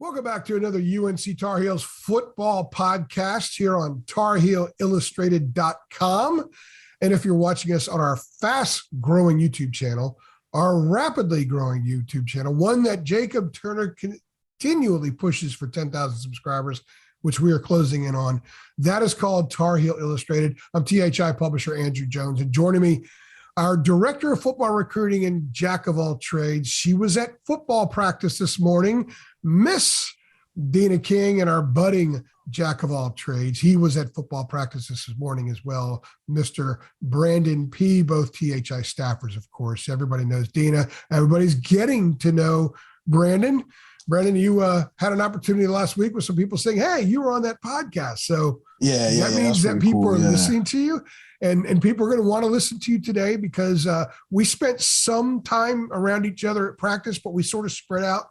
Welcome back to another UNC Tar Heels football podcast here on TarHeelIllustrated.com. And if you're watching us on our fast-growing YouTube channel, our rapidly growing YouTube channel, one that Jacob Turner continually pushes for 10,000 subscribers, which we are closing in on, that is called Tar Heel Illustrated. I'm THI publisher Andrew Jones, and joining me, our director of football recruiting and jack of all trades. She was at football practice this morning, Miss Deana King, and our budding jack of all trades. He was at football practice this morning as well, Mr. Brandon Peay, both THI staffers, of course. Everybody knows Deana. Everybody's getting to know Brandon. Brandon, you had an opportunity last week with some people saying, hey, you were on that podcast. So that means that people are listening to you. And people are going to want to listen to you today because we spent some time around each other at practice, but we sort of spread out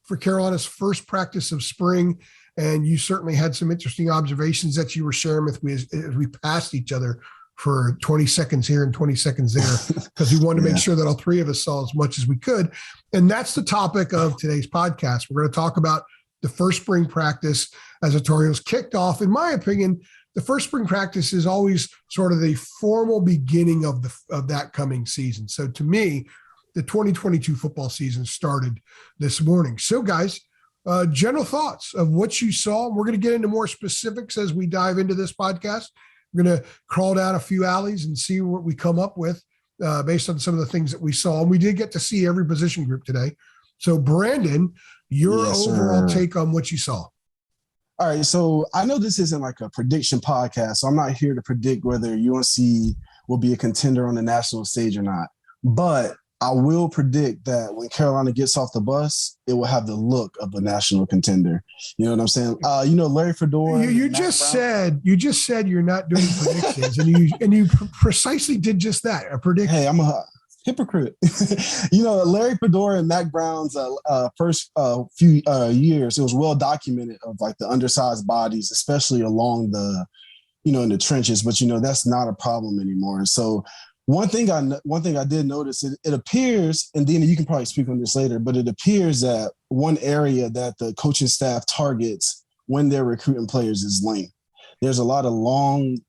for Carolina's first practice of spring. And you certainly had some interesting observations that you were sharing with me as we passed each other for 20 seconds here and 20 seconds there, because we wanted to make sure that all three of us saw as much as we could. And that's the topic of today's podcast. We're going to talk about the first spring practice as the Tar Heels kicked off. In my opinion, the first spring practice is always sort of the formal beginning of that coming season. So to me, the 2022 football season started this morning. So guys, general thoughts of what you saw. We're going to get into more specifics as we dive into this podcast. We're going to crawl down a few alleys and see what we come up with based on some of the things that we saw. And we did get to see every position group today. So Brandon, your overall take on what you saw. All right, so I know this isn't like a prediction podcast, so I'm not here to predict whether UNC will be a contender on the national stage or not. But I will predict that when Carolina gets off the bus, it will have the look of a national contender. You know what I'm saying? Larry Fedora. You just said you're not doing predictions, and you precisely did just that. A prediction. Hey, I'm a hypocrite. Larry Fedora and Mac Brown's first few years, it was well documented of like the undersized bodies, especially along the, in the trenches. But that's not a problem anymore. And so one thing I did notice, it appears, and Deana, you can probably speak on this later, but it appears that one area that the coaching staff targets when they're recruiting players is length. There's a lot of long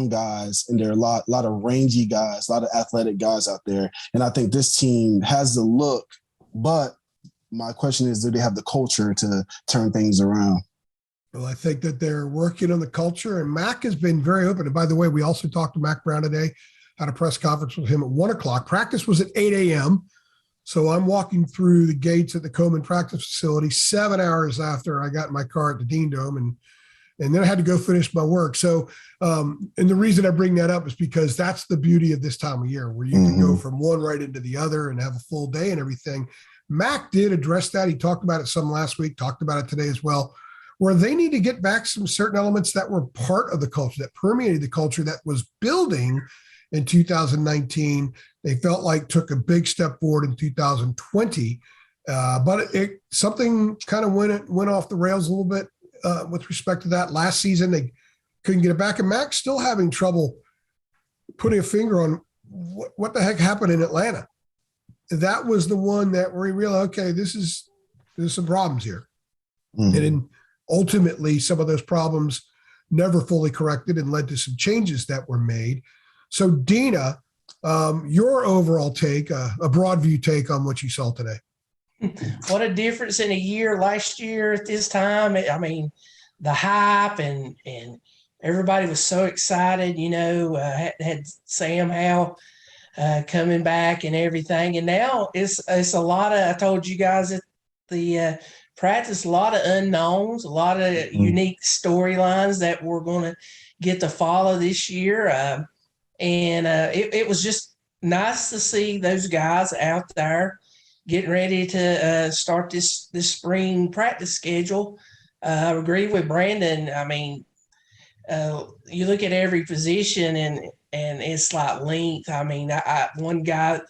guys, and there are a lot of rangy guys, a lot of athletic guys out there. And I think this team has the look, but my question is, do they have the culture to turn things around? Well, I think that they're working on the culture, and Mac has been very open. And by the way, we also talked to Mac Brown today, had a press conference with him at 1:00. Practice was at 8 a.m. So I'm walking through the gates at the Coleman practice facility 7 hours after I got in my car at the Dean Dome, and then I had to go finish my work. So, and the reason I bring that up is because that's the beauty of this time of year, where you can go from one right into the other and have a full day and everything. Mac did address that. He talked about it some last week, talked about it today as well, where they need to get back some certain elements that were part of the culture, that permeated the culture, that was building in 2019. They felt like took a big step forward in 2020, but something kind of went off the rails a little bit with respect to that. Last season, they couldn't get it back, and Mac's still having trouble putting a finger on what the heck happened in Atlanta. That was the one that where he realized, okay, there's some problems here. And then ultimately, some of those problems never fully corrected and led to some changes that were made. So, Deana, your overall take, a broad view take on what you saw today. What a difference in a year. Last year at this time, I mean, the hype and everybody was so excited, had Sam Howell coming back and everything. And now it's a lot of, I told you guys at the practice, a lot of unknowns, a lot of unique storylines that we're going to get to follow this year. And it was just nice to see those guys out there getting ready to start this spring practice schedule. I agree with Brandon. I mean, you look at every position and it's like length. I mean, one guy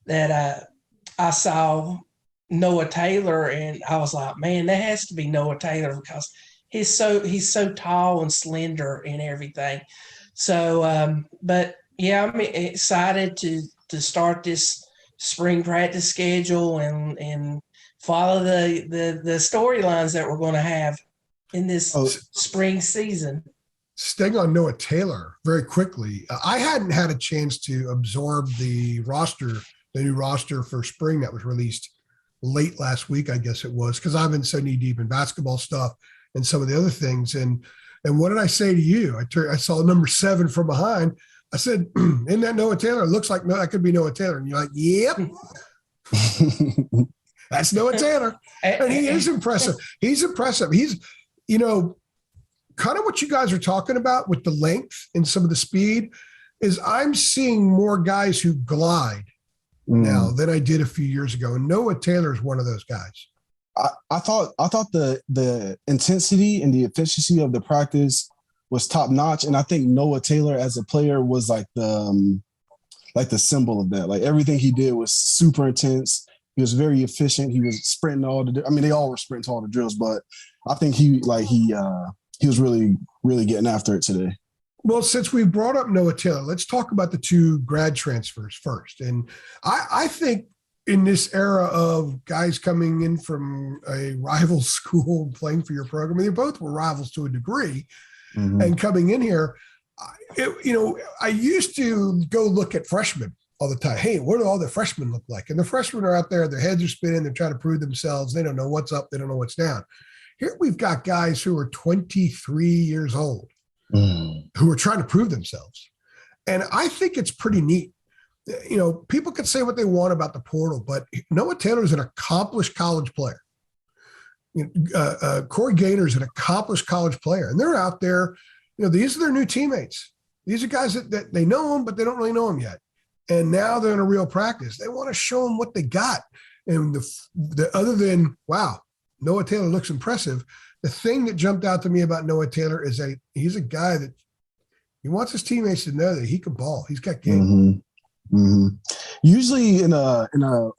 that I saw, Noah Taylor, and I was like, man, that has to be Noah Taylor because he's so tall and slender and everything. So, but yeah, I'm excited to start this spring practice schedule and follow the storylines that we're going to have in this Oh. spring season. Staying on Noah Taylor very quickly, I hadn't had a chance to absorb the new roster for spring that was released late last week, I guess it was, because I've been so knee deep in basketball stuff and some of the other things. And what did I say to you? I saw number 7 from behind. I said, "Isn't that Noah Taylor? It looks like that could be Noah Taylor." And you're like, "Yep, that's Noah Taylor." And he is impressive. He's impressive. He's, kind of what you guys are talking about with the length and some of the speed is I'm seeing more guys who glide now than I did a few years ago. And Noah Taylor is one of those guys. I thought the intensity and the efficiency of the practice was top notch. And I think Noah Taylor as a player was like the symbol of that. Like everything he did was super intense. He was very efficient. He was sprinting they all were sprinting to all the drills, but I think he was really, really getting after it today. Well, since we brought up Noah Taylor, let's talk about the 2 grad transfers first. And I think in this era of guys coming in from a rival school playing for your program, they both were rivals to a degree, and coming in here, I used to go look at freshmen all the time. Hey, what do all the freshmen look like? And the freshmen are out there, their heads are spinning, they're trying to prove themselves. They don't know what's up, they don't know what's down. Here we've got guys who are 23 years old who are trying to prove themselves. And I think it's pretty neat. People could say what they want about the portal, but Noah Taylor is an accomplished college player. Corey Gaynor is an accomplished college player. And they're out there, these are their new teammates. These are guys that they know them, but they don't really know them yet. And now they're in a real practice. They want to show them what they got. And the other than, wow, Noah Taylor looks impressive. The thing that jumped out to me about Noah Taylor is that he's a guy that he wants his teammates to know that he can ball. He's got game. Usually in a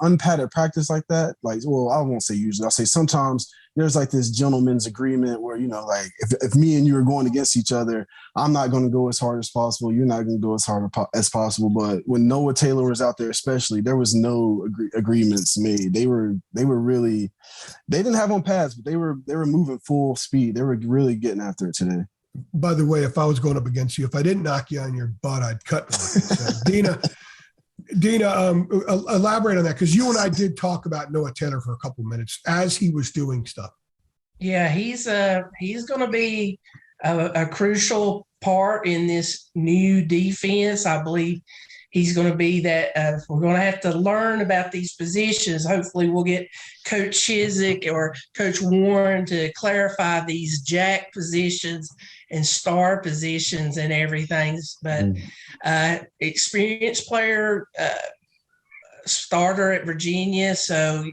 unpadded practice like that, I won't say usually, I'll say sometimes there's like this gentleman's agreement where, if me and you are going against each other, I'm not going to go as hard as possible. You're not going to go as hard as possible. But when Noah Taylor was out there, especially, there was no agreements made. They were really, they didn't have on pads, but they were moving full speed. They were really getting after it today. By the way, if I was going up against you, if I didn't knock you on your butt, I'd cut. So, Deana, elaborate on that, because you and I did talk about Noah Taylor for a couple of minutes as he was doing stuff. Yeah, he's going to be a crucial part in this new defense. I believe he's going to be that. We're going to have to learn about these positions. Hopefully, we'll get Coach Chiswick or Coach Warren to clarify these jack positions and star positions and everything. But experienced player, starter at Virginia, so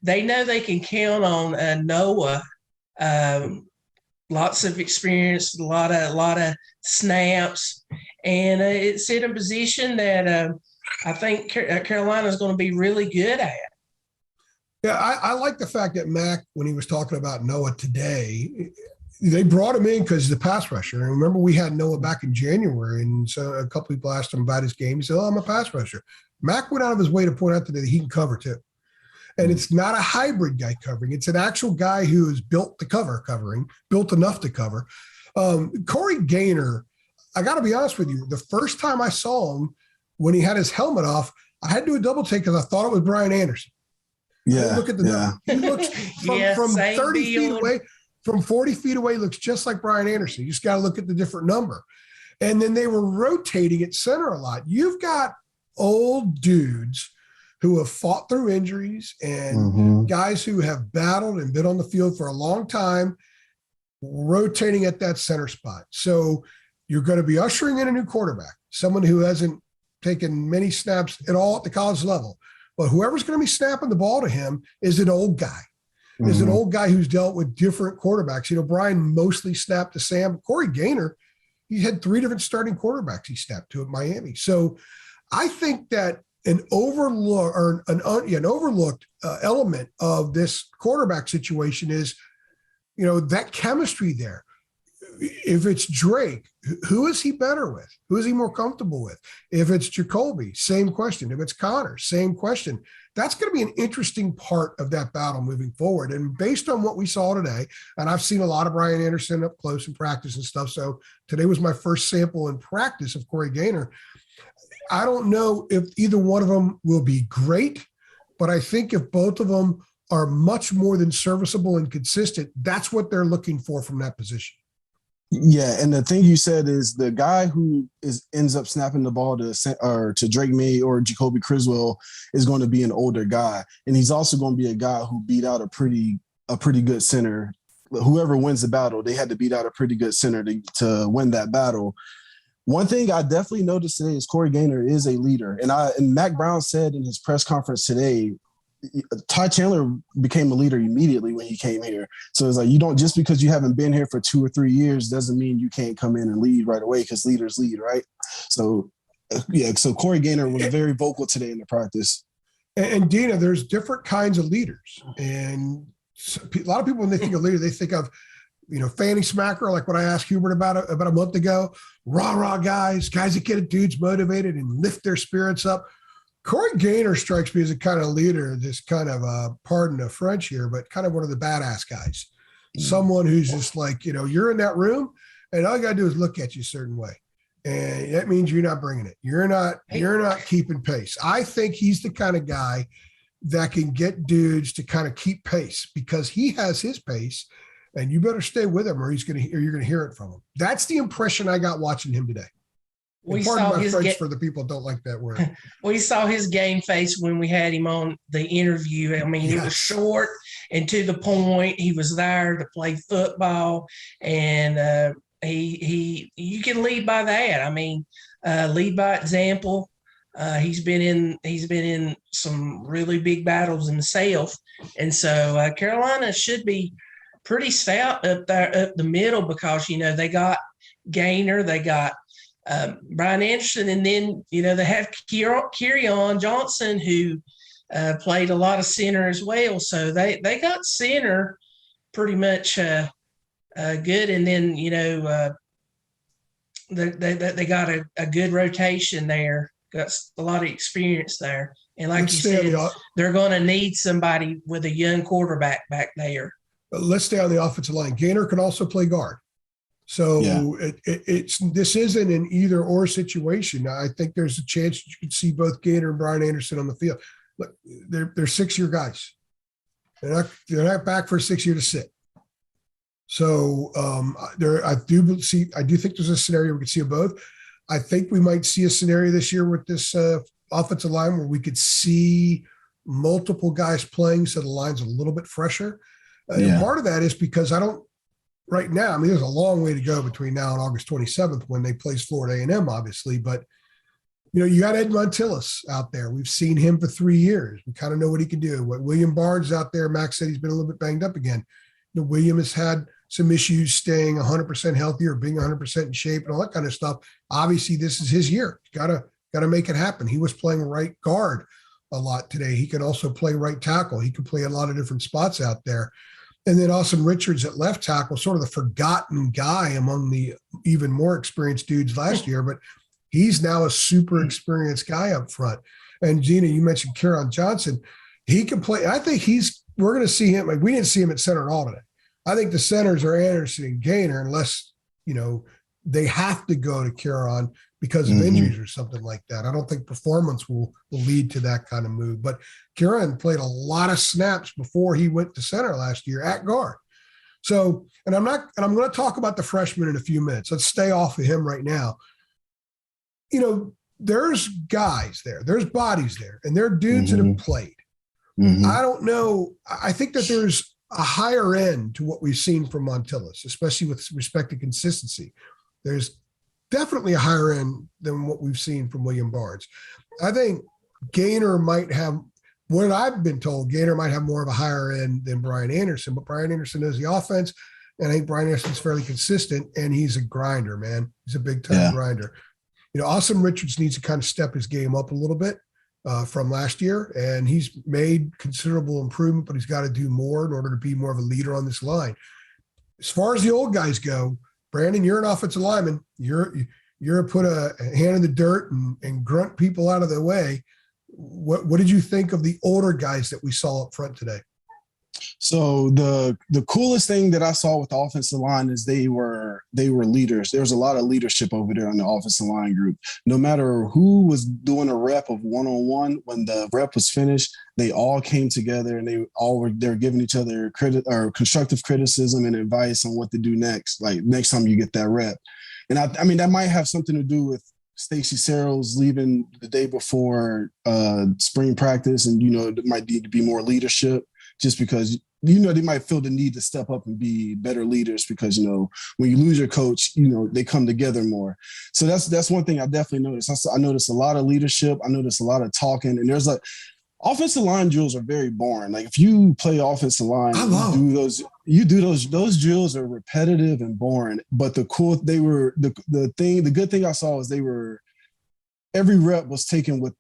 they know they can count on Noah. Lots of experience, a lot of snaps, and it's in a position that I think Carolina is going to be really good at. Yeah, I like the fact that Mac, when he was talking about Noah today, they brought him in because he's a pass rusher. And remember, we had Noah back in January, and so a couple people asked him about his game. He said, I'm a pass rusher. Mac went out of his way to point out today that he can cover too. And it's not a hybrid guy covering. It's an actual guy who is built to covering, built enough to cover. Corey Gaynor, I got to be honest with you, the first time I saw him, when he had his helmet off, I had to do a double take because I thought it was Brian Anderson. Yeah. Look at he looks from 30 feet away. From 40 feet away, looks just like Brian Anderson. You just got to look at the different number. And then they were rotating at center a lot. You've got old dudes who have fought through injuries and guys who have battled and been on the field for a long time, rotating at that center spot. So you're going to be ushering in a new quarterback, someone who hasn't taken many snaps at all at the college level. But whoever's going to be snapping the ball to him is an old guy. Is an old guy who's dealt with different quarterbacks. Brian mostly snapped to Sam. Corey Gaynor, he had 3 different starting quarterbacks he snapped to at Miami. So I think that an overlooked element of this quarterback situation is, that chemistry there. If it's Drake, who is he better with? Who is he more comfortable with? If it's Jacoby, same question. If it's Connor, same question. That's going to be an interesting part of that battle moving forward. And based on what we saw today, and I've seen a lot of Brian Anderson up close in practice and stuff. So today was my first sample in practice of Corey Gaynor. I don't know if either one of them will be great, but I think if both of them are much more than serviceable and consistent, that's what they're looking for from that position. Yeah, and the thing you said is the guy who ends up snapping the ball to Drake May or Jacoby Criswell is going to be an older guy, and he's also going to be a guy who beat out a pretty good center. Whoever wins the battle, they had to beat out a pretty good center to win that battle. One thing I definitely noticed today is Corey Gaynor is a leader, and Mack Brown said in his press conference today, Ty Chandler became a leader immediately when he came here. So it's like, you don't, just because you haven't been here for 2 or 3 years doesn't mean you can't come in and lead right away, because leaders lead, right? So so Corey Gaynor was very vocal today in the practice. And Deana, there's different kinds of leaders. And a lot of people, when they think of leader, they think of, Fanny Smacker, like what I asked Hubert about a month ago, rah guys that get dudes motivated and lift their spirits up. Corey Gaynor strikes me as a kind of leader, this kind of, pardon the French here, but kind of one of the badass guys. Someone who's just like, you're in that room and all you got to do is look at you a certain way. And that means you're not bringing it. You're not keeping pace. I think he's the kind of guy that can get dudes to kind of keep pace, because he has his pace and you better stay with him or you're going to hear it from him. That's the impression I got watching him today. We saw his for the people who don't like that word. We saw his game face when we had him on the interview. I mean, It was short and to the point. He was there to play football, and you can lead by that. I mean, lead by example. He's been in some really big battles himself, and so Carolina should be pretty stout up there, up the middle, because they got Gaynor, they got Brian Anderson, and then they have Kerryon Johnson, who played a lot of center as well. So they got center pretty much good, and then they got a good rotation there. Got a lot of experience there, and like you said, they're going to need somebody with a young quarterback back there. Let's stay on the offensive line. Gaynor can also play guard. So this isn't an either or situation. I think there's a chance that you could see both Gaynor and Brian Anderson on the field. Look, they're 6-year guys. They're not back for a 6-year to sit. So I do think there's a scenario we could see of both. I think we might see a scenario this year with this offensive line where we could see multiple guys playing, so the line's a little bit fresher. And part of that is because right now, I mean, there's a long way to go between now and August 27th when they play Florida A&M, obviously. But, you got Ed Montilus out there. We've seen him for 3 years. We kind of know what he can do. William Barnes out there, Max said he's been a little bit banged up again. William has had some issues staying 100% healthy or being 100% in shape and all that kind of stuff. Obviously, this is his year. Got to make it happen. He was playing right guard a lot today. He can also play right tackle. He can play a lot of different spots out there. And then Austin Richards at left tackle, sort of the forgotten guy among the even more experienced dudes last year, but he's now a super experienced guy up front. And Deana, you mentioned Kerryon Johnson. He can play. I think we're going to see him. Like, we didn't see him at center at all today. I think the centers are Anderson and Gaynor, unless, they have to go to Kerryon because of injuries or something like that. I don't think performance will lead to that kind of move. But Kerryon played a lot of snaps before he went to center last year at guard. So, I'm going to talk about the freshman in a few minutes. Let's stay off of him right now. There's guys there, there's bodies there, and there are dudes that have played. I don't know. I think that there's a higher end to what we've seen from Montilus, especially with respect to consistency. There's definitely a higher end than what we've seen from William Barnes. I think Gaynor might have, what I've been told, Gaynor might have more of a higher end than Brian Anderson, but Brian Anderson knows the offense, and I think Brian Anderson's fairly consistent, and he's a grinder, man. He's a big-time grinder. Austin Richards needs to kind of step his game up a little bit from last year, and he's made considerable improvement, but he's got to do more in order to be more of a leader on this line. As far as the old guys go, Brandon, you're an offensive lineman. You're put a hand in the dirt and grunt people out of the way. What did you think of the older guys that we saw up front today? So the coolest thing that I saw with the offensive line is they were leaders. There was a lot of leadership over there on the offensive line group. No matter who was doing a rep of one-on-one, when the rep was finished, they all came together and they were giving each other constructive criticism and advice on what to do next. Like next time you get that rep. And I mean that might have something to do with Stacey Searles leaving the day before spring practice, and there might need to be more leadership. Just because, they might feel the need to step up and be better leaders because, when you lose your coach, they come together more. So that's one thing I definitely noticed. I noticed a lot of leadership. I noticed a lot of talking. And there's offensive line drills are very boring. Like if you play offensive line, you do those drills are repetitive and boring. But the good thing I saw is every rep was taken with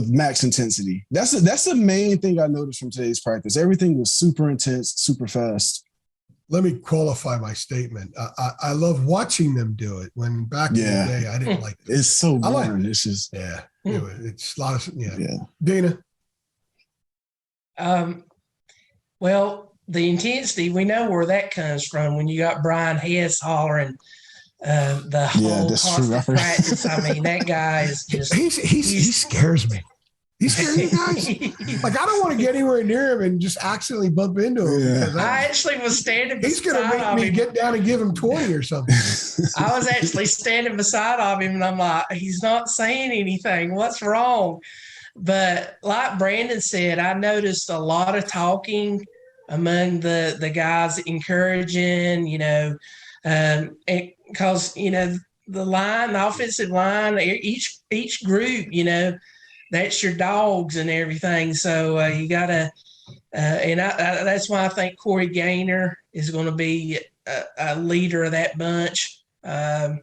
max intensity. That's the main thing I noticed from today's practice. Everything was super intense, super fast. Let me qualify my statement. I love watching them do it. When back in the day, I didn't like it. It's so boring. It's just it's a lot of Deana. Well, the intensity, we know where that comes from when you got Brian Hess hollering the whole constant practice. I mean, that guy is just he scares me. He scares you guys. Like I don't want to get anywhere near him and just accidentally bump into him. Yeah. I actually was standing. He's going to make me get down and give him 20 or something. I was actually standing beside of him, and I'm like, he's not saying anything. What's wrong? But like Brandon said, I noticed a lot of talking among the guys, encouraging, because the offensive line, each group, that's your dogs and everything. So you gotta, and that's why I think Corey Gaynor is going to be a leader of that bunch. But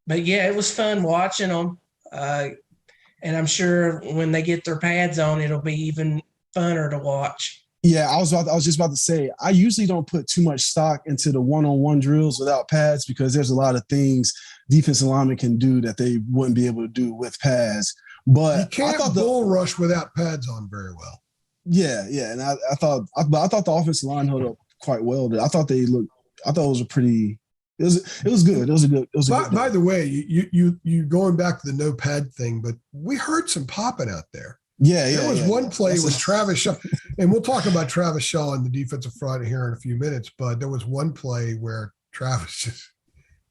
yeah, it was fun watching them, and I'm sure when they get their pads on, it'll be even funner to watch. Yeah, I was just about to say, I usually don't put too much stock into the one-on-one drills without pads because there's a lot of things defensive linemen can do that they wouldn't be able to do with pads. But you can't bull rush without pads on very well. Yeah, and I thought the offensive line held up quite well. I thought it was good. It was a good. By the way, you going back to the no pad thing, but we heard some popping out there. There was one play with Travis Shaw, and we'll talk about Travis Shaw in the defensive front here in a few minutes, but there was one play where Travis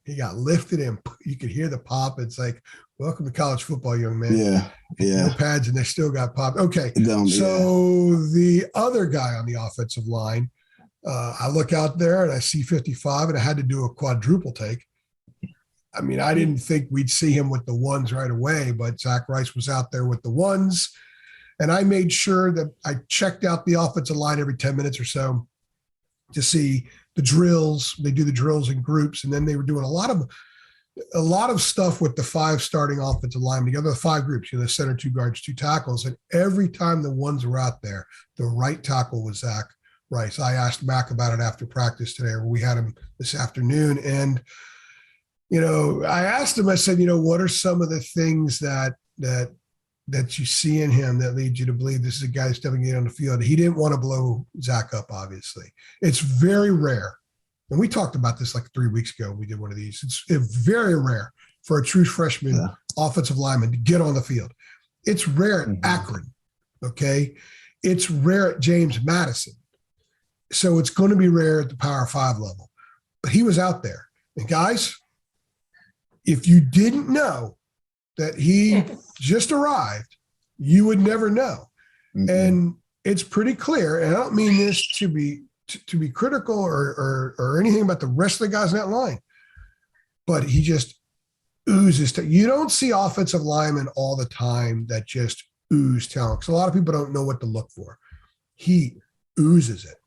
he got lifted and you could hear the pop. It's like, welcome to college football, young man. Yeah. No pads and they still got popped. Okay. The other guy on the offensive line, I look out there and I see 55 and I had to do a quadruple take. I mean, I didn't think we'd see him with the ones right away, but Zach Rice was out there with the ones. And I made sure that I checked out the offensive line every 10 minutes or so to see the drills. They do the drills in groups. And then they were doing a lot of stuff with the 5 starting offensive linemen together, the 5 groups, the center, 2 guards, 2 tackles. And every time the ones were out there, the right tackle was Zach Rice. I asked Mac about it after practice today, where we had him this afternoon. And, I asked him, I said, what are some of the things that you see in him that lead you to believe this is a guy stepping in on the field? He didn't want to blow Zach up, obviously. It's very rare. And we talked about this like 3 weeks ago. We did one of these. It's very rare for a true freshman offensive lineman to get on the field. It's rare at Akron, okay? It's rare at James Madison. So it's going to be rare at the Power 5 level. But he was out there. And guys, if you didn't know that he just arrived, you would never know. Mm-hmm. And it's pretty clear, and I don't mean this to be critical or anything about the rest of the guys in that line, but he just oozes. You don't see offensive linemen all the time that just ooze talent, because a lot of people don't know what to look for. He oozes it.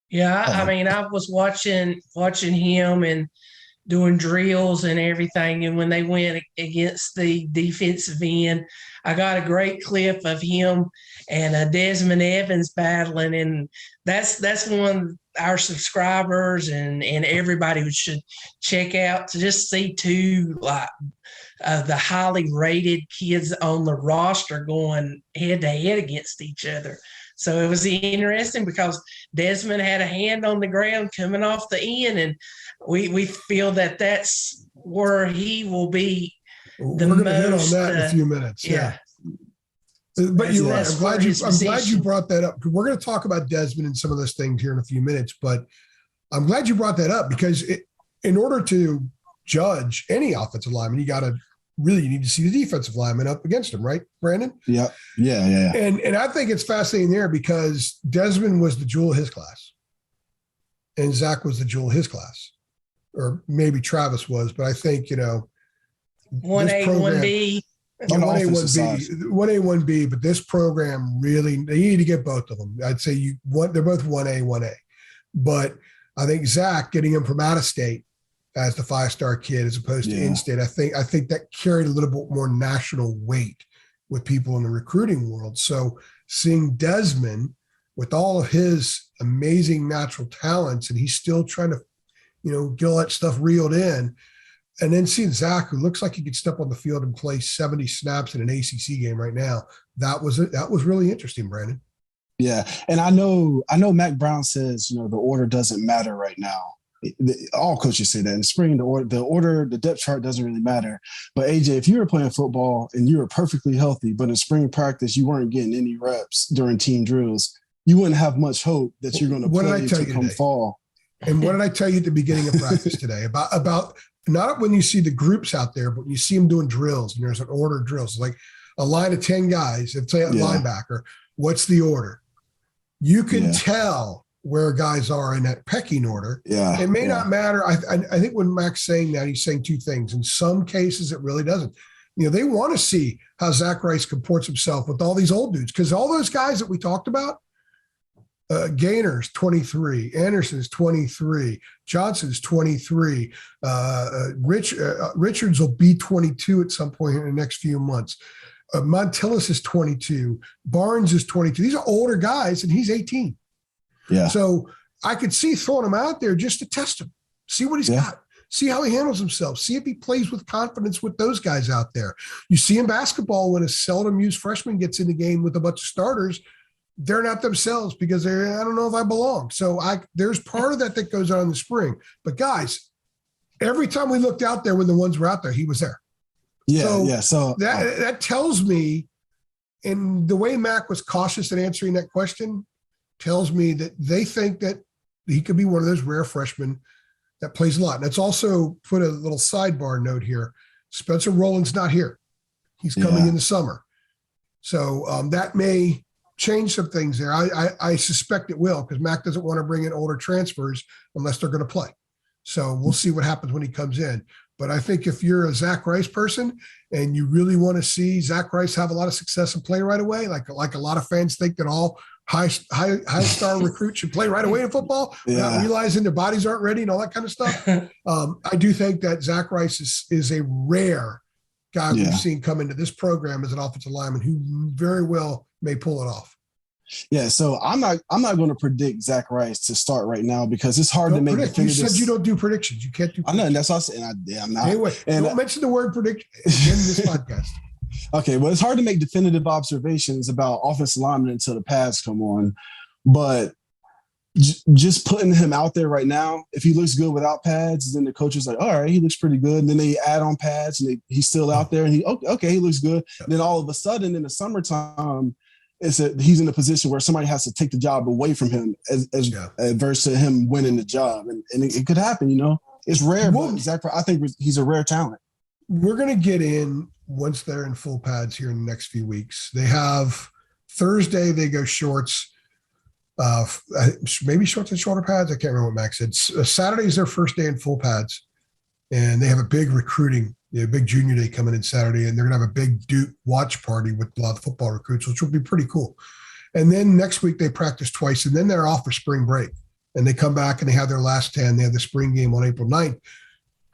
Yeah, I mean, I was watching him and doing drills and everything, and when they went against the defensive end, I got a great clip of him and Desmond Evans battling, and that's one our subscribers and everybody should check out, to just see two like the highly rated kids on the roster going head to head against each other. So it was interesting because Desmond had a hand on the ground coming off the end, and we feel that that's where he will be. We're going to hit on that in a few minutes. Yeah. But you're right. I'm glad you brought that up. We're going to talk about Desmond and some of those things here in a few minutes, but I'm glad you brought that up because in order to judge any offensive lineman, you need to see the defensive lineman up against him, right, Brandon? Yeah. And I think it's fascinating there because Desmond was the jewel of his class and Zach was the jewel of his class, or maybe Travis was, but I think, 1A, 1B. 1A, 1B, but this program really, they need to get both of them. I'd say they're both 1A, 1A. But I think Zach, getting him from out of state as the 5-star kid as opposed to in-state, I think that carried a little bit more national weight with people in the recruiting world. So seeing Desmond with all of his amazing natural talents, and he's still trying to, get all that stuff reeled in, and then seeing Zach, who looks like he could step on the field and play 70 snaps in an ACC game right now, that was really interesting, Brandon. Yeah, and I know Mac Brown says, the order doesn't matter right now. All coaches say that in spring, the depth chart doesn't really matter. But AJ, if you were playing football and you were perfectly healthy, but in spring practice you weren't getting any reps during team drills, you wouldn't have much hope that you're going to play to come fall. And what did I tell you at the beginning of practice today about not when you see the groups out there, but when you see them doing drills and there's an order of drills, like a line of 10 guys, let's say a linebacker, what's the order? You can tell where guys are in that pecking order. Yeah. It may not matter. I think when Mac's saying that, he's saying two things. In some cases, it really doesn't. They want to see how Zach Rice comports himself with all these old dudes, because all those guys that we talked about, Gaynor's 23, Anderson's 23, Johnson's 23, Richards will be 22 at some point in the next few months. Montilus is 22, Barnes is 22. These are older guys, and he's 18. Yeah. So I could see throwing him out there just to test him, see what he's got, see how he handles himself, see if he plays with confidence with those guys out there. You see in basketball, when a seldom used freshman gets in the game with a bunch of starters, they're not themselves because I don't know if I belong. So there's part of that goes on in the spring. But guys, every time we looked out there when the ones were out there, he was there. So that tells me, and the way Mac was cautious in answering that question tells me that they think that he could be one of those rare freshmen that plays a lot. And let's also put a little sidebar note here. Spencer Rowland's not here. He's coming in the summer. So that may change some things there. I suspect it will, because Mac doesn't want to bring in older transfers unless they're going to play. So we'll see what happens when he comes in. But I think if you're a Zach Rice person and you really want to see Zach Rice have a lot of success and play right away, like a lot of fans think that all high star recruits should play right away in football, not realizing their bodies aren't ready and all that kind of stuff. I do think that Zach Rice is a rare guy we've seen come into this program as an offensive lineman who very well may pull it off. Yeah, so I'm not going to predict Zach Rice to start right now because it's hard to make definitive. You said you don't do predictions. You can't do predictions. I know, and that's what I said. I'm not. Anyway, don't mention the word prediction in this podcast. Okay, well, it's hard to make definitive observations about offensive linemen until the pads come on. But just putting him out there right now, if he looks good without pads, then the coach is like, all right, he looks pretty good. And then they add on pads, and he's still out there, and he looks good. And then all of a sudden in the summertime, he's in a position where somebody has to take the job away from him as versus him winning the job. And it could happen, It's rare, but I think he's a rare talent. We're going to get in once they're in full pads here in the next few weeks. They have Thursday, they go shorts, maybe shorts and shorter pads. I can't remember what Max said. Saturday is their first day in full pads, and they have a big recruiting, big junior day coming in Saturday, and they're going to have a big Duke watch party with a lot of football recruits, which will be pretty cool. And then next week they practice twice, and then they're off for spring break, and they come back and they have their last 10. They have the spring game on April 9th.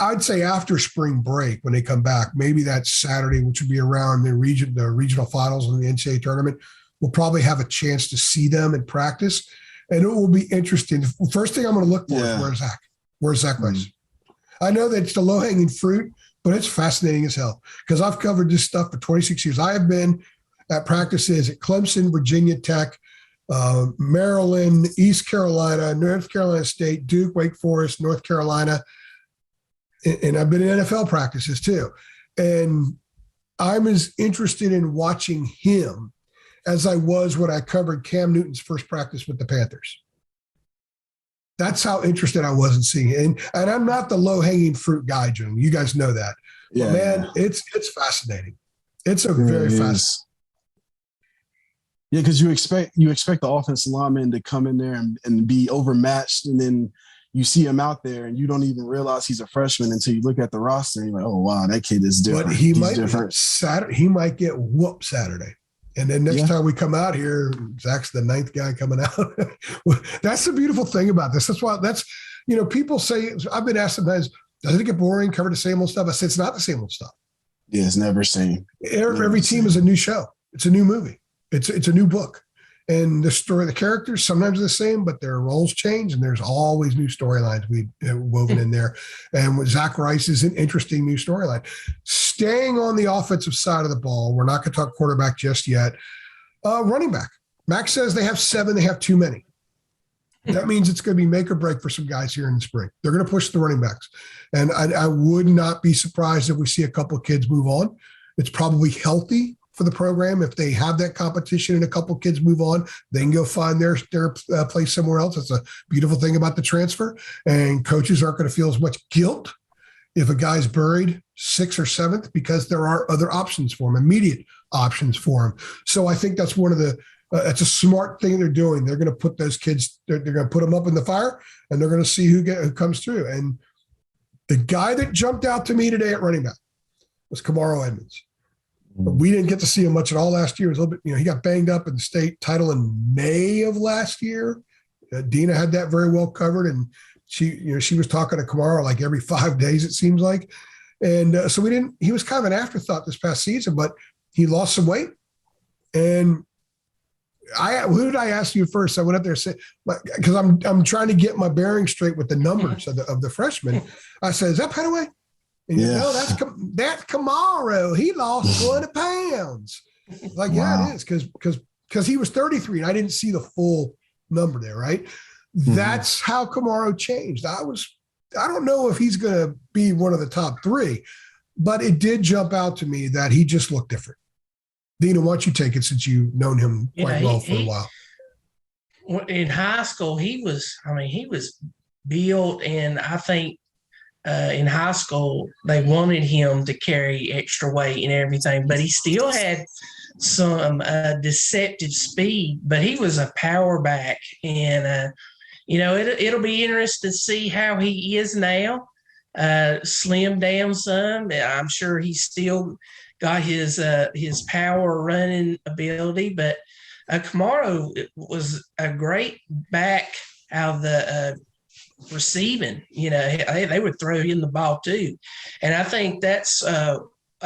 I'd say after spring break, when they come back, maybe that Saturday, which would be around the regional finals in the NCAA tournament, we'll probably have a chance to see them in practice. And it will be interesting. The first thing I'm going to look for is where's Zach? Where's Zach Rice? I know that it's the low-hanging fruit, but it's fascinating as hell because I've covered this stuff for 26 years. I have been at practices at Clemson, Virginia Tech, Maryland, East Carolina, North Carolina State, Duke, Wake Forest, North Carolina, and I've been in NFL practices too. And I'm as interested in watching him as I was when I covered Cam Newton's first practice with the Panthers. That's how interested I was in seeing it. And I'm not the low-hanging fruit guy, Jim. You guys know that. Yeah, but man, it's fascinating. It's a very fascinating. Yeah, because you expect the offensive lineman to come in there and be overmatched, and then you see him out there and you don't even realize he's a freshman until you look at the roster and you're like, oh wow, that kid is different. But he's different. He might get whooped Saturday. And then next time we come out here, Zach's the 9th guy coming out. That's the beautiful thing about this. People say, I've been asked sometimes, doesn't it get boring, cover the same old stuff? I said, it's not the same old stuff. Yeah, it's never same. Every team is a new show. It's a new movie. It's a new book. And the story, the characters sometimes are the same, but their roles change, and there's always new storylines we woven in there. And with Zach Rice is an interesting new storyline. Staying on the offensive side of the ball, we're not going to talk quarterback just yet. Running back. Max says they have 7, they have too many. That means it's going to be make or break for some guys here in the spring. They're going to push the running backs. And I would not be surprised if we see a couple of kids move on. It's probably healthy for the program. If they have that competition and a couple of kids move on, they can go find their place somewhere else. That's a beautiful thing about the transfer. And coaches aren't going to feel as much guilt if a guy's buried 6th or 7th because there are other options for him, immediate options for him. So I think that's one of the it's a smart thing they're doing. They're going to put those kids, they're going to put them up in the fire, and they're going to see who comes through. And the guy that jumped out to me today at running back was Kamaro Edmonds. But we didn't get to see him much at all last year. It was a little bit, he got banged up in the state title in May of last year. Deana had that very well covered, and she was talking to Kamaro like every 5 days, it seems like. And so he was kind of an afterthought this past season, but he lost some weight. And who did I ask you first? I went up there and said, because I'm trying to get my bearings straight with the numbers of the freshmen. I said, is that Petaway? And that's Kamaro. He lost 20 pounds. Like, yeah, it is because he was 33 and I didn't see the full number there, right? Mm-hmm. That's how Kamaro changed. I don't know if he's going to be one of the top 3, but it did jump out to me that he just looked different. Deana, why don't you take it since you've known him quite well for a while? In high school, he was built, and I think in high school, they wanted him to carry extra weight and everything, but he still had some deceptive speed, but he was a power back. And, it'll be interesting to see how he is now. Slimmed down some. I'm sure he's still got his power running ability, but Kamaro was a great back out of the receiving. They would throw in the ball too, and I think that's a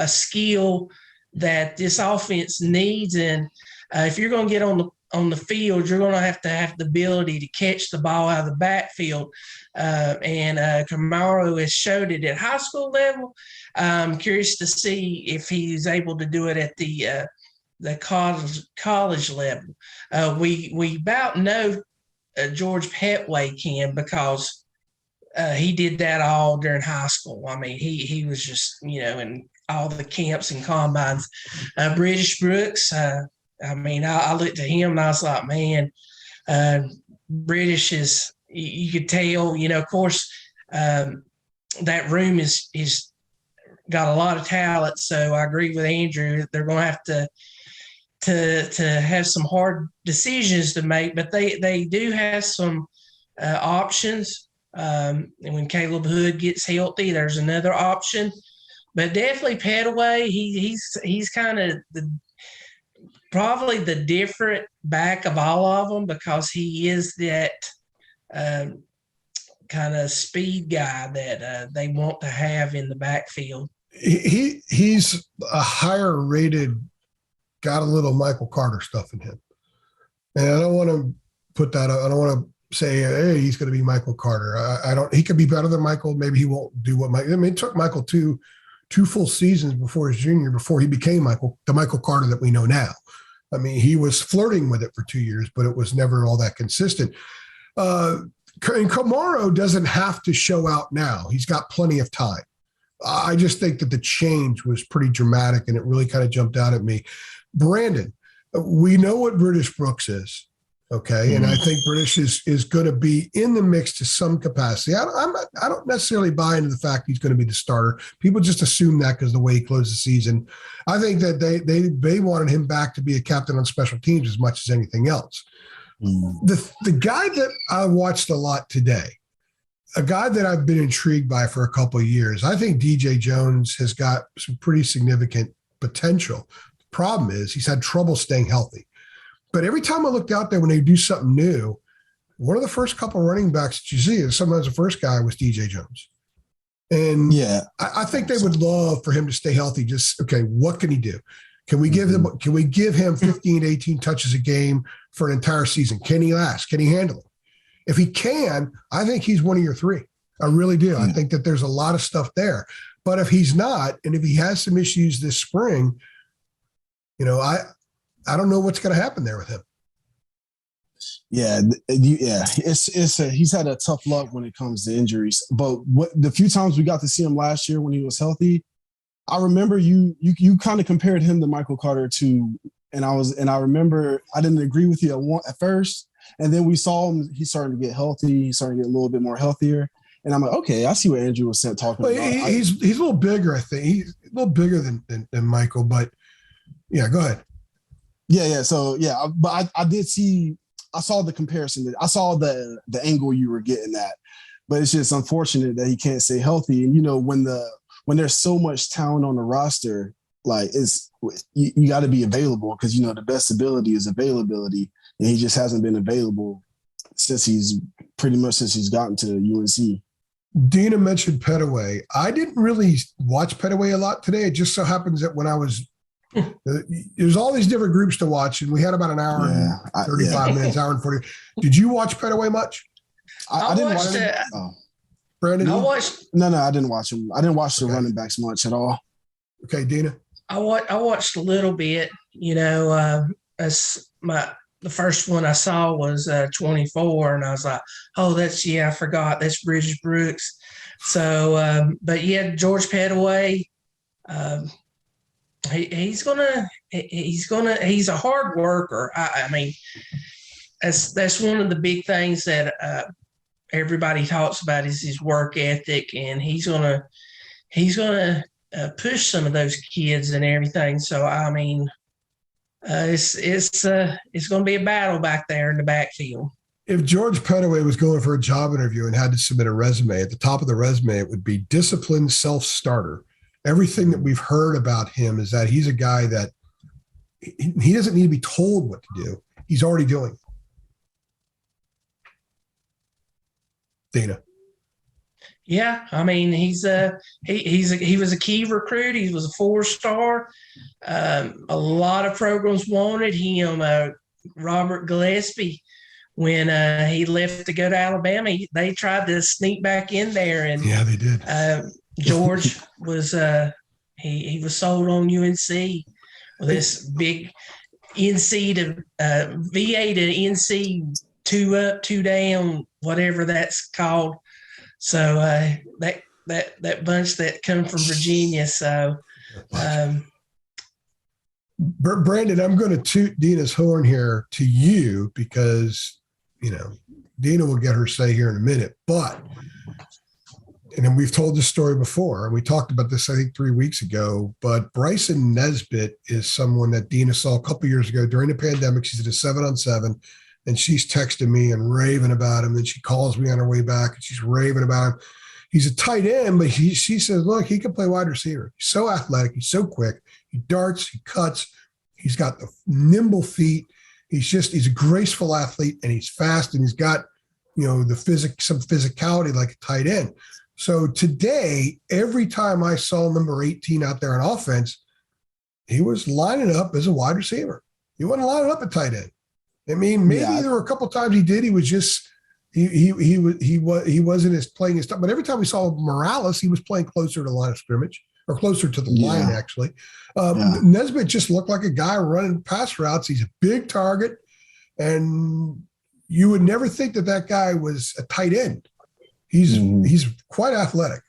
skill that this offense needs. And if you're going to get on the field, you're going to have the ability to catch the ball out of the backfield. And Kamaro has showed it at high school level. I'm curious to see if he's able to do it at the college level. We about know George Petway can, because he did that all during high school. I mean, he was just, in all the camps and combines. British Brooks, I looked at him and I was like, man, British is, you could tell, of course, that room is got a lot of talent. So I agree with Andrew. They're going to have to have some hard decisions to make, but they do have some options. And when Caleb Hood gets healthy, there's another option. But definitely Petaway, he's kind of probably the different back of all of them, because he is that kind of speed guy that they want to have in the backfield. He's a higher rated, got a little Michael Carter stuff in him. And I don't want to put that up. I don't want to say, hey, he's going to be Michael Carter. I don't. He could be better than Michael. Maybe he won't do what Michael. I mean, it took Michael two full seasons before his junior, before he became the Michael Carter that we know now. I mean, he was flirting with it for 2 years, but it was never all that consistent. And Kamaro doesn't have to show out now. He's got plenty of time. I just think that the change was pretty dramatic, and it really kind of jumped out at me. Brandon, we know what British Brooks is, okay? And I think British is going to be in the mix to some capacity. I don't necessarily buy into the fact he's going to be the starter. People just assume that because of the way he closed the season. I think that they wanted him back to be a captain on special teams as much as anything else. The guy that I watched a lot today, a guy that I've been intrigued by for a couple of years, I think DJ Jones has got some pretty significant potential. The problem is he's had trouble staying healthy. But every time I looked out there when they do something new, one of the first couple of running backs that you see is sometimes the first guy was DJ Jones. And I think they would love for him to stay healthy. Just, okay, what can he do? Can we give him 15, 18 touches a game for an entire season? Can he last? Can he handle it? If he can, I think he's one of your three. I really do. I think that there's a lot of stuff there. But if he's not, and if he has some issues this spring, I don't know what's going to happen there with him. Yeah. He's had a tough luck when it comes to injuries. But the few times we got to see him last year when he was healthy, I remember you kind of compared him to Michael Carter too, and I remember I didn't agree with you at first. And then we saw him, he's starting to get healthy. He's starting to get a little bit more healthier. And I'm like, okay, I see what Andrew was talking about. He's a little bigger, I think. He's a little bigger than Michael, but yeah, go ahead. Yeah. So, yeah, but I saw the comparison. I saw the angle you were getting at. But it's just unfortunate that he can't stay healthy. And, when there's so much talent on the roster, like you got to be available because, the best ability is availability. And he just hasn't been available since he's gotten to UNC. Deana mentioned Petaway. I didn't really watch Petaway a lot today. It just so happens that when I was there's all these different groups to watch, and we had about an hour and 35 minutes, hour and 40. Did you watch Petaway much? I didn't watch it. Brandon? No, I didn't watch him. I didn't watch the running backs much at all. Okay, Deana? I watched a little bit, as the first one I saw was 24, and I was like, oh, I forgot. That's British Brooks. So, but yeah, George Petaway, he's a hard worker. I mean, that's one of the big things that everybody talks about is his work ethic, and he's gonna push some of those kids and everything. So, I mean, it's going to be a battle back there in the backfield. If George Petaway was going for a job interview and had to submit a resume, at the top of the resume, it would be disciplined self-starter. Everything that we've heard about him is that he's a guy that he doesn't need to be told what to do. He's already doing it. Deana. Yeah, I mean, he was a key recruit. He was a 4-star. A lot of programs wanted him. Robert Gillespie, when he left to go to Alabama, they tried to sneak back in there, and yeah, they did. George was he was sold on UNC with this big NC to VA to NC, 2 up, 2 down, whatever that's called. So that bunch that come from Virginia. So, Brandon, I'm going to toot Deana's horn here to you because Deana will get her say here in a minute. But and then we've told this story before, and we talked about this I think 3 weeks ago. But Bryson Nesbitt is someone that Deana saw a couple years ago during the pandemic. She's at a 7-on-7. And she's texting me and raving about him. Then she calls me on her way back and she's raving about him. He's a tight end, but she says, look, he can play wide receiver. He's so athletic. He's so quick. He darts, he cuts. He's got the nimble feet. He's a graceful athlete, and he's fast, and he's got, some physicality like a tight end. So today, every time I saw number 18 out there on offense, he was lining up as a wide receiver. He wasn't lining up at tight end. I mean, maybe Yeah. there were a couple times he did. He was just he wasn't as playing his stuff. But every time we saw Morales, he was playing closer to the line of scrimmage or closer to the line. Actually, Nesbitt just looked like a guy running pass routes. He's a big target, and you would never think that guy was a tight end. He's quite athletic.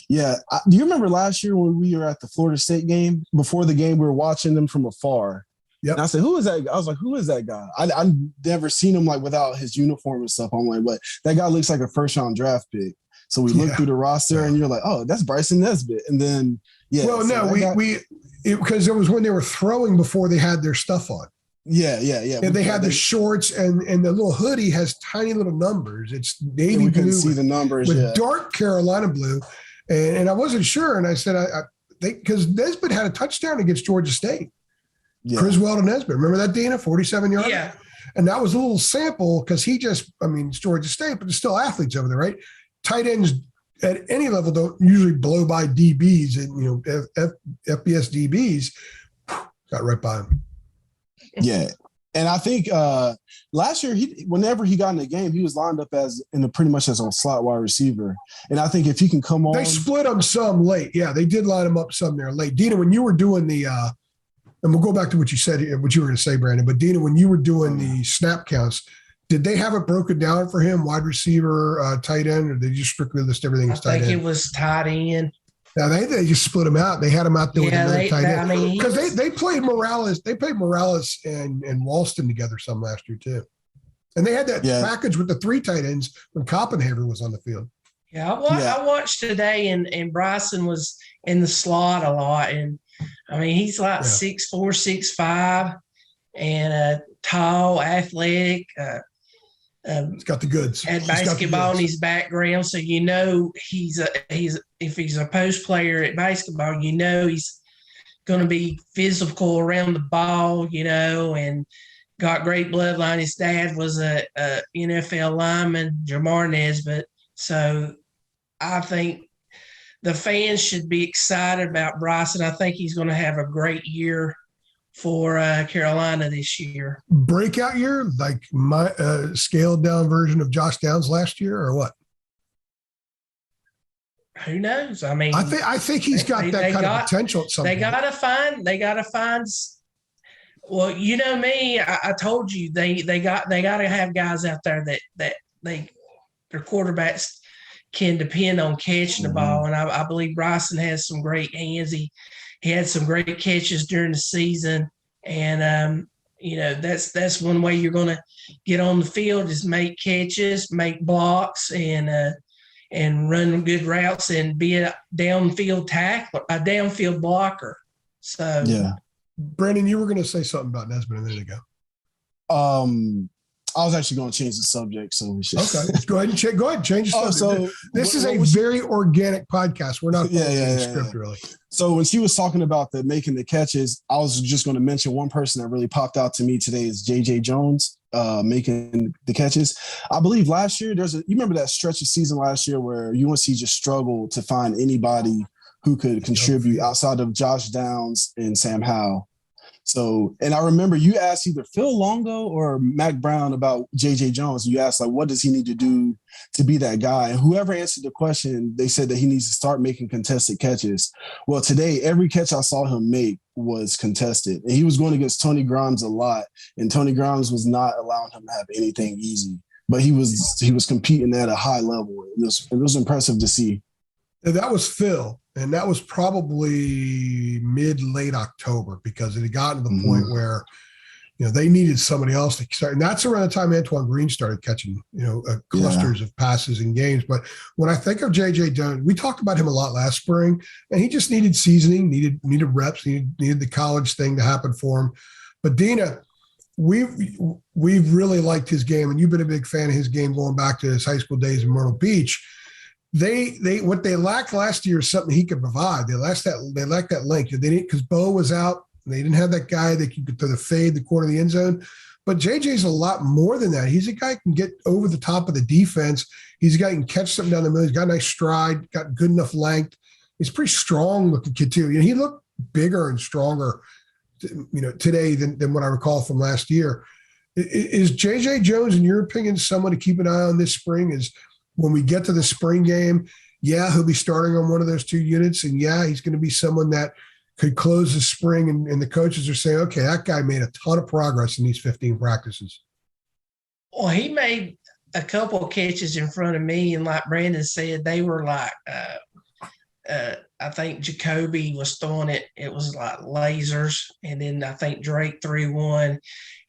Yeah. Do you remember last year when we were at the Florida State game? Before the game, we were watching them from afar. Yep. And I said, who is that? I was like, who is that guy? I never seen him like without his uniform and stuff. I'm like, but that guy looks like a first-round draft pick. So we looked through the roster and you're like, oh, that's Bryson Nesbitt. And then, Well, so no, because it was when they were throwing before they had their stuff on. Yeah. And they had the shorts and the little hoodie has tiny little numbers. It's navy we couldn't blue see the numbers with dark Carolina blue. And I wasn't sure. And I said, because Nesbitt had a touchdown against Georgia State. Yeah. Criswell to Nesbitt. Remember that, Deana? 47 yards? Yeah. And that was a little sample because it's Georgia State, but there's still athletes over there, right? Tight ends at any level don't usually blow by DBs and, FBS DBs. Got right by him. Yeah. And I think last year, whenever he got in the game, he was lined up pretty much as a slot wide receiver. And I think if he can come on. They split him some late. Yeah, they did line him up some there late. Deana, when you were doing the and we'll go back to what you said, what you were going to say, Brandon. But Deana, when you were doing the snap counts, did they have it broken down for him, wide receiver, tight end, or did they just strictly list everything as tight end? I think it was tight end. Now they just split him out. They had him out there with another tight end because they played Morales. They played Morales and Walston together some last year too, and they had that package with the 3 tight ends when Koppenhaver was on the field. Yeah, I watched today, and Bryson was in the slot a lot, and I mean he's like 6'4", 6'5", and tall, athletic. He's got the goods. Had basketball in his background, so he's if he's a post player at basketball, he's going to be physical around the ball, and got great bloodline. His dad was a NFL lineman, Jamar Nesbitt. So I think the fans should be excited about Bryson. I think he's going to have a great year for Carolina this year. Breakout year, like my scaled down version of Josh Downs last year, or what? Who knows? I mean, I think he's got that kind of potential at some point. They gotta find. Well, you know me. I told you they got to have guys out there that their quarterbacks can depend on catching the ball, and I believe Bryson has some great hands. He had some great catches during the season, and that's one way you're going to get on the field is make catches, make blocks, and run good routes and be a downfield tackler, a downfield blocker. So, Brandon, you were going to say something about Nesbitt a minute ago. I was actually going to change the subject, so we should. Okay, go ahead and change the subject. This is a very organic podcast. We're not following the script really. So when she was talking about making the catches, I was just going to mention one person that really popped out to me today is J.J. Jones making the catches. I believe last year you remember that stretch of season last year where UNC just struggled to find anybody who could contribute outside of Josh Downs and Sam Howell. So, and I remember you asked either Phil Longo or Mac Brown about J.J. Jones. You asked, what does he need to do to be that guy? And whoever answered the question, they said that he needs to start making contested catches. Well, today, every catch I saw him make was contested. And he was going against Tony Grimes a lot, and Tony Grimes was not allowing him to have anything easy. But he was competing at a high level. It was impressive to see. That was Phil. And that was probably late October because it had gotten to the point where, they needed somebody else to start. And that's around the time Antoine Green started catching, clusters of passes in games. But when I think of J.J. Jones, we talked about him a lot last spring, and he just needed seasoning, needed reps, needed the college thing to happen for him. But Deana, we've really liked his game, and you've been a big fan of his game going back to his high school days in Myrtle Beach. What they lacked last year is something he could provide. They lacked that length. They didn't, because Bo was out. They didn't have that guy that could throw the fade, the corner of the end zone. But JJ's a lot more than that. He's a guy who can get over the top of the defense. He's a guy who can catch something down the middle. He's got a nice stride, got good enough length. He's a pretty strong looking kid too. He looked bigger and stronger, today than what I recall from last year. Is JJ Jones, in your opinion, someone to keep an eye on this spring? Is when we get to the spring game, yeah, he'll be starting on one of those two units, and yeah, he's going to be someone that could close the spring, and the coaches are saying, okay, that guy made a ton of progress in these 15 practices. Well, he made a couple of catches in front of me, and like Brandon said, they were like I think Jacoby was throwing it. It was like lasers. And then I think Drake threw one.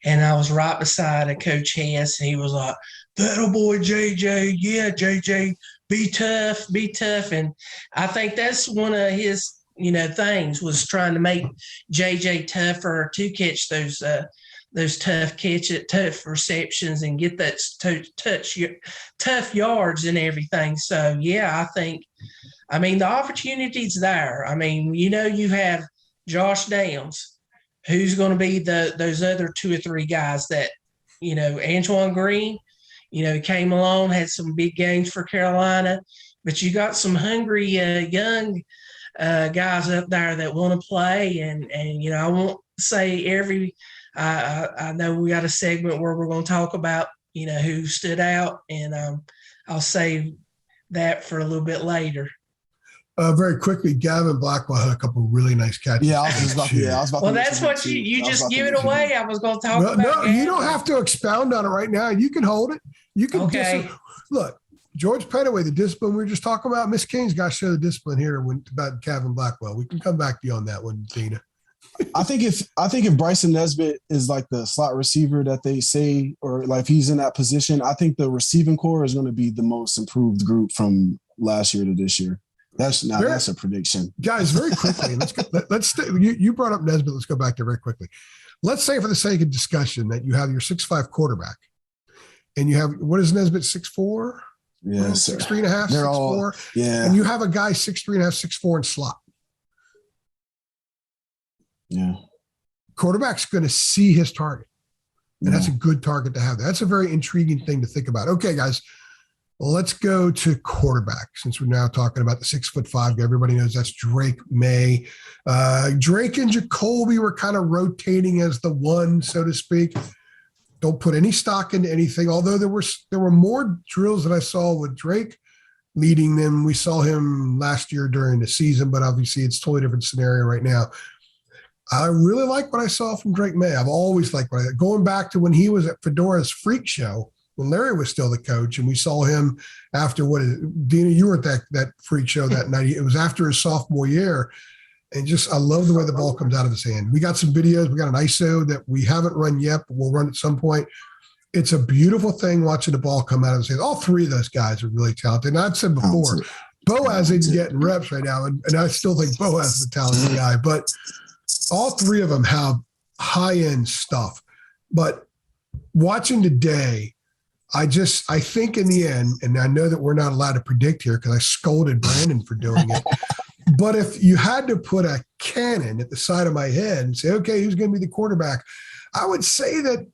And I was right beside a Coach Hess, and he was like, that old boy JJ, yeah, JJ, be tough, be tough. And I think that's one of his, things was trying to make JJ tougher to catch those tough receptions and get that tough yards and everything. So, yeah, the opportunity's there. You have Josh Downs, who's going to be those other two or three guys that, Antoine Green, came along, had some big games for Carolina, but you got some hungry young guys up there that want to play. And I won't say I know we got a segment where we're going to talk about, who stood out, and I'll save that for a little bit later. Very quickly, Gavin Blackwell had a couple of really nice catches. Yeah, I was about well, that's what you just give it away. I was going to talk about. No, you don't have to expound on it right now. You can hold it. You can. Okay. Look, George Pettaway, the discipline we were just talking about. Miss King's got to show the discipline here about Gavin Blackwell. We can come back to you on that one, Deana. I think if Bryson Nesbitt is like the slot receiver that they say, or like he's in that position, I think the receiving core is going to be the most improved group from last year to this year. That's a prediction. Guys, very quickly, you brought up Nesbitt. Let's go back there very quickly. Let's say, for the sake of discussion, that you have your 6'5" quarterback, and you have, what is Nesbitt, 6'4"? Yeah, 6'3.5", 6'4". Yeah. And you have a guy 6'3.5", 6'4" in slot. Yeah. Quarterback's going to see his target. And that's a good target to have. That's a very intriguing thing to think about. Okay, guys, let's go to quarterback, since we're now talking about the 6'5" guy. Everybody knows that's Drake May. Drake and Jacoby were kind of rotating as the one, so to speak. Don't put any stock into anything, although there were more drills that I saw with Drake leading them. We saw him last year during the season, but obviously it's a totally different scenario right now. I really like what I saw from Drake May. I've always liked going back to when he was at Fedora's Freak Show, when Larry was still the coach, and we saw him after Deana, you were at that Freak Show that night. It was after his sophomore year. And I love the way the ball comes out of his hand. We got some videos. We got an ISO that we haven't run yet, but we'll run at some point. It's a beautiful thing watching the ball come out of his hand. All three of those guys are really talented. And I've said before, Boaz isn't getting reps right now, and I still think Boaz is a talented guy. But all three of them have high-end stuff. But watching today, I think in the end, and I know that we're not allowed to predict here because I scolded Brandon for doing it, but if you had to put a cannon at the side of my head and say, okay, who's going to be the quarterback, I would say that,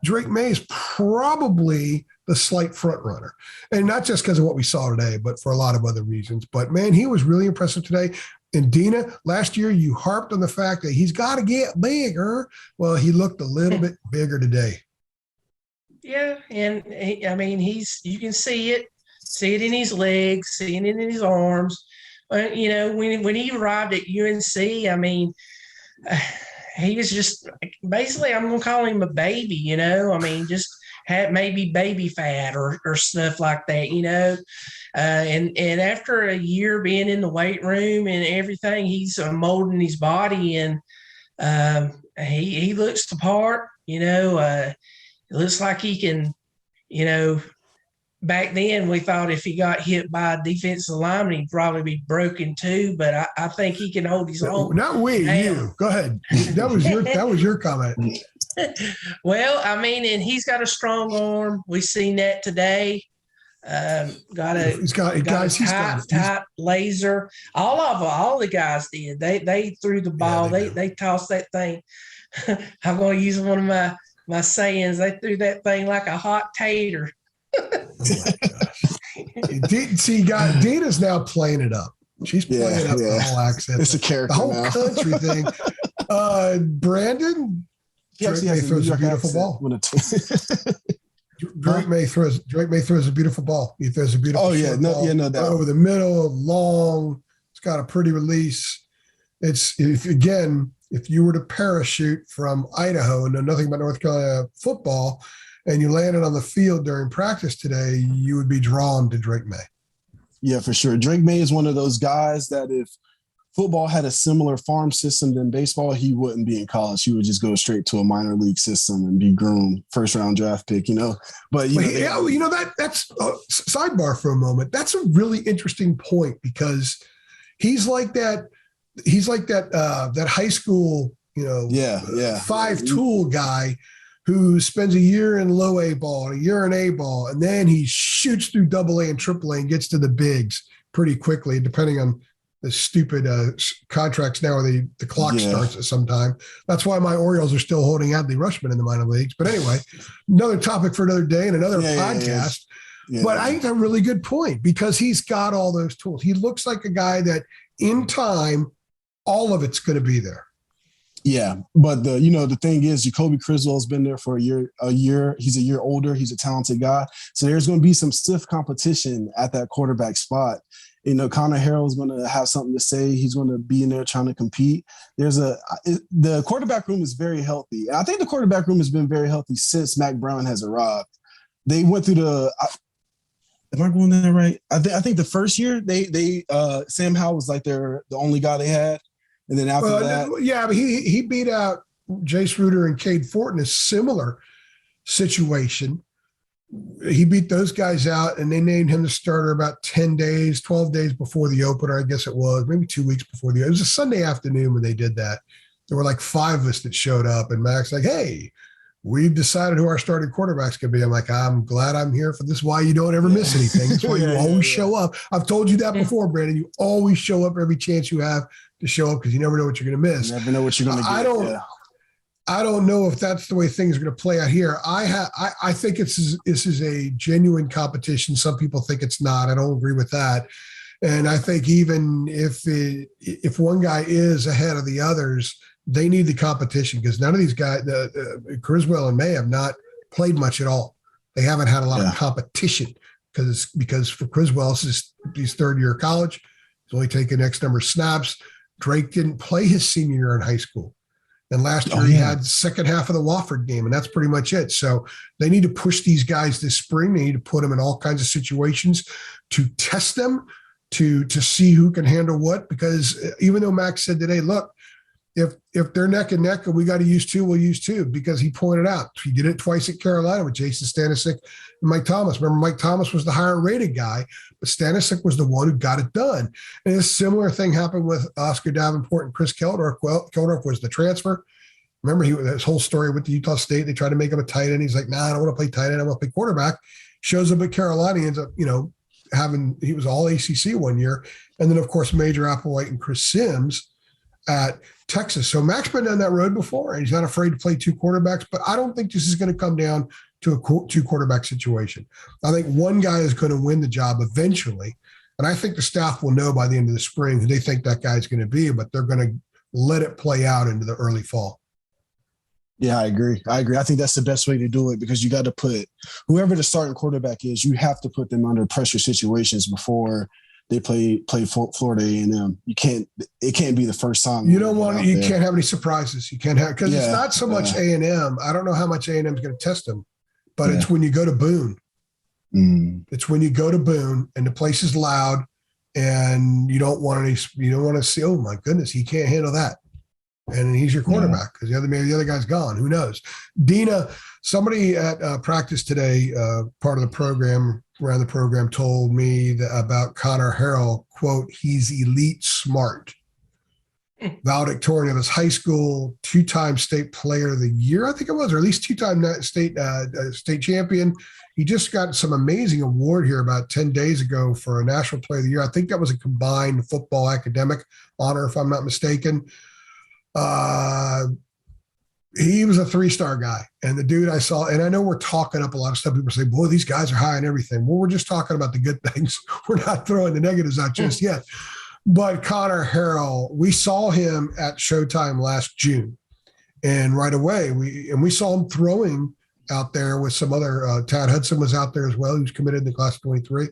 Drake May is probably the slight front runner. And not just because of what we saw today, but for a lot of other reasons. But, man, he was really impressive today. And Deana, last year you harped on the fact that he's got to get bigger. Well, he looked a little bit bigger today. Yeah, and you can see it in his legs, seeing it in his arms. When he arrived at UNC, he was just basically, I'm going to call him a baby, just had maybe baby fat or stuff like that, and after a year being in the weight room and everything, he's molding his body, and he looks the part, it looks like he can, back then we thought if he got hit by a defensive lineman, he'd probably be broken too, but I think he can hold his own. Not we, you. Go ahead. That was your comment. Well, and he's got a strong arm. We've seen that today. He's got tight laser. All the guys did. They threw the ball. Yeah, they tossed that thing. I'm going to use one of my sayings. They threw that thing like a hot tater. Oh my gosh. See, Deana's now playing it up. She's playing up the whole accent. It's a character. The whole now. Country thing. Brandon, He actually May has a New throws a York beautiful accent ball. with a Drake May throws a beautiful ball. He throws a beautiful short ball no doubt. over the middle, long. It's got a pretty release. If you were to parachute from Idaho and know nothing about North Carolina football, and you landed on the field during practice today, you would be drawn to Drake May. Yeah, for sure. Drake May is one of those guys that if football had a similar farm system than baseball, he wouldn't be in college. He would just go straight to a minor league system and be groomed, first round draft pick, But that's sidebar for a moment. That's a really interesting point because he's like that high school, 5-tool guy who spends a year in low A ball, a year in A ball, and then he shoots through double A and triple A and gets to the bigs pretty quickly, depending on the stupid contracts now where the clock starts at some time. That's why my Orioles are still holding Adley Rushman in the minor leagues. But anyway, another topic for another day and another podcast. Yeah. But I think that's a really good point because he's got all those tools. He looks like a guy that in time, all of it's going to be there. Yeah, but the thing is, Jacoby Criswell's been there for a year. He's a year older. He's a talented guy. So there's going to be some stiff competition at that quarterback spot. Connor Harrell's going to have something to say. He's going to be in there trying to compete. The quarterback room is very healthy. And I think the quarterback room has been very healthy since Mac Brown has arrived. They went through am I going there right? I think the first year they Sam Howell was like the only guy they had. And then after that. Yeah, but he beat out Jace Ruder and Cade Fort in a similar situation. He beat those guys out, and they named him the starter about 12 days before the opener, I guess it was, maybe 2 weeks before it was a Sunday afternoon when they did that. There were like 5 of us that showed up, and Mac's like, hey, we've decided who our starting quarterbacks could be. I'm like, I'm glad I'm here for this. Why you don't ever miss anything. That's why you always show up. I've told you that before, Brandon. You always show up every chance you have to show up because you never know what you're going to miss. You never know what you're going to get. I don't know if that's the way things are going to play out here. I think this is a genuine competition. Some people think it's not. I don't agree with that. And I think even if one guy is ahead of the others, they need the competition because none of these guys, Criswell and May, have not played much at all. They haven't had a lot of competition because for Criswell, he's third year of college. He's only taken X number of snaps. Drake didn't play his senior year in high school. And last year he had the second half of the Wofford game, and that's pretty much it. So they need to push these guys this spring. They need to put them in all kinds of situations to test them, to see who can handle what. Because even though Max said today, look, if they're neck and neck and we got to use 2, we'll use 2, because he pointed out he did it twice at Carolina with Jason Stanisic and Mike Thomas. Remember, Mike Thomas was the higher rated guy, but Stanisic was the one who got it done. And a similar thing happened with Oscar Davenport and Chris Keldorf. Keldorf was the transfer. Remember, his whole story with the Utah State, they tried to make him a tight end. He's like, nah, I don't want to play tight end. I want to play quarterback. Shows up at Carolina. He ends up, he was all ACC one year. And then, of course, Major Applewhite and Chris Sims at Texas. So Mac's been down that road before, and he's not afraid to play 2 quarterbacks, but I don't think this is going to come down to a 2 quarterback situation. I think one guy is going to win the job eventually. And I think the staff will know by the end of the spring who they think that guy's going to be, but they're going to let it play out into the early fall. Yeah, I agree. I think that's the best way to do it because you got to put whoever the starting quarterback is, you have to put them under pressure situations before they play Florida A&M. It can't be the first time. You can't have any surprises. You can't have, because it's not so much A&M. I don't know how much A&M is going to test them, but it's when you go to Boone. It's when you go to Boone and the place is loud and you don't want to see, oh my goodness, he can't handle that. And he's your quarterback because maybe the other guy's gone. Who knows? Deana, somebody at practice today, part of the program, around the program, told me about Connor Harrell, quote, he's elite smart. Valedictorian of his high school, 2-time state player of the year, I think it was, or at least 2-time state champion. He just got some amazing award here about 10 days ago for a national player of the year. I think that was a combined football academic honor, if I'm not mistaken. He was a 3-star guy, and the dude I saw, and I know we're talking up a lot of stuff. People say, boy, these guys are high on everything. Well, we're just talking about the good things. We're not throwing the negatives out just yet. But Connor Harrell, we saw him at Showtime last June, And right away, we saw him throwing out there with some other, Tad Hudson was out there as well. He was committed in the class of 23.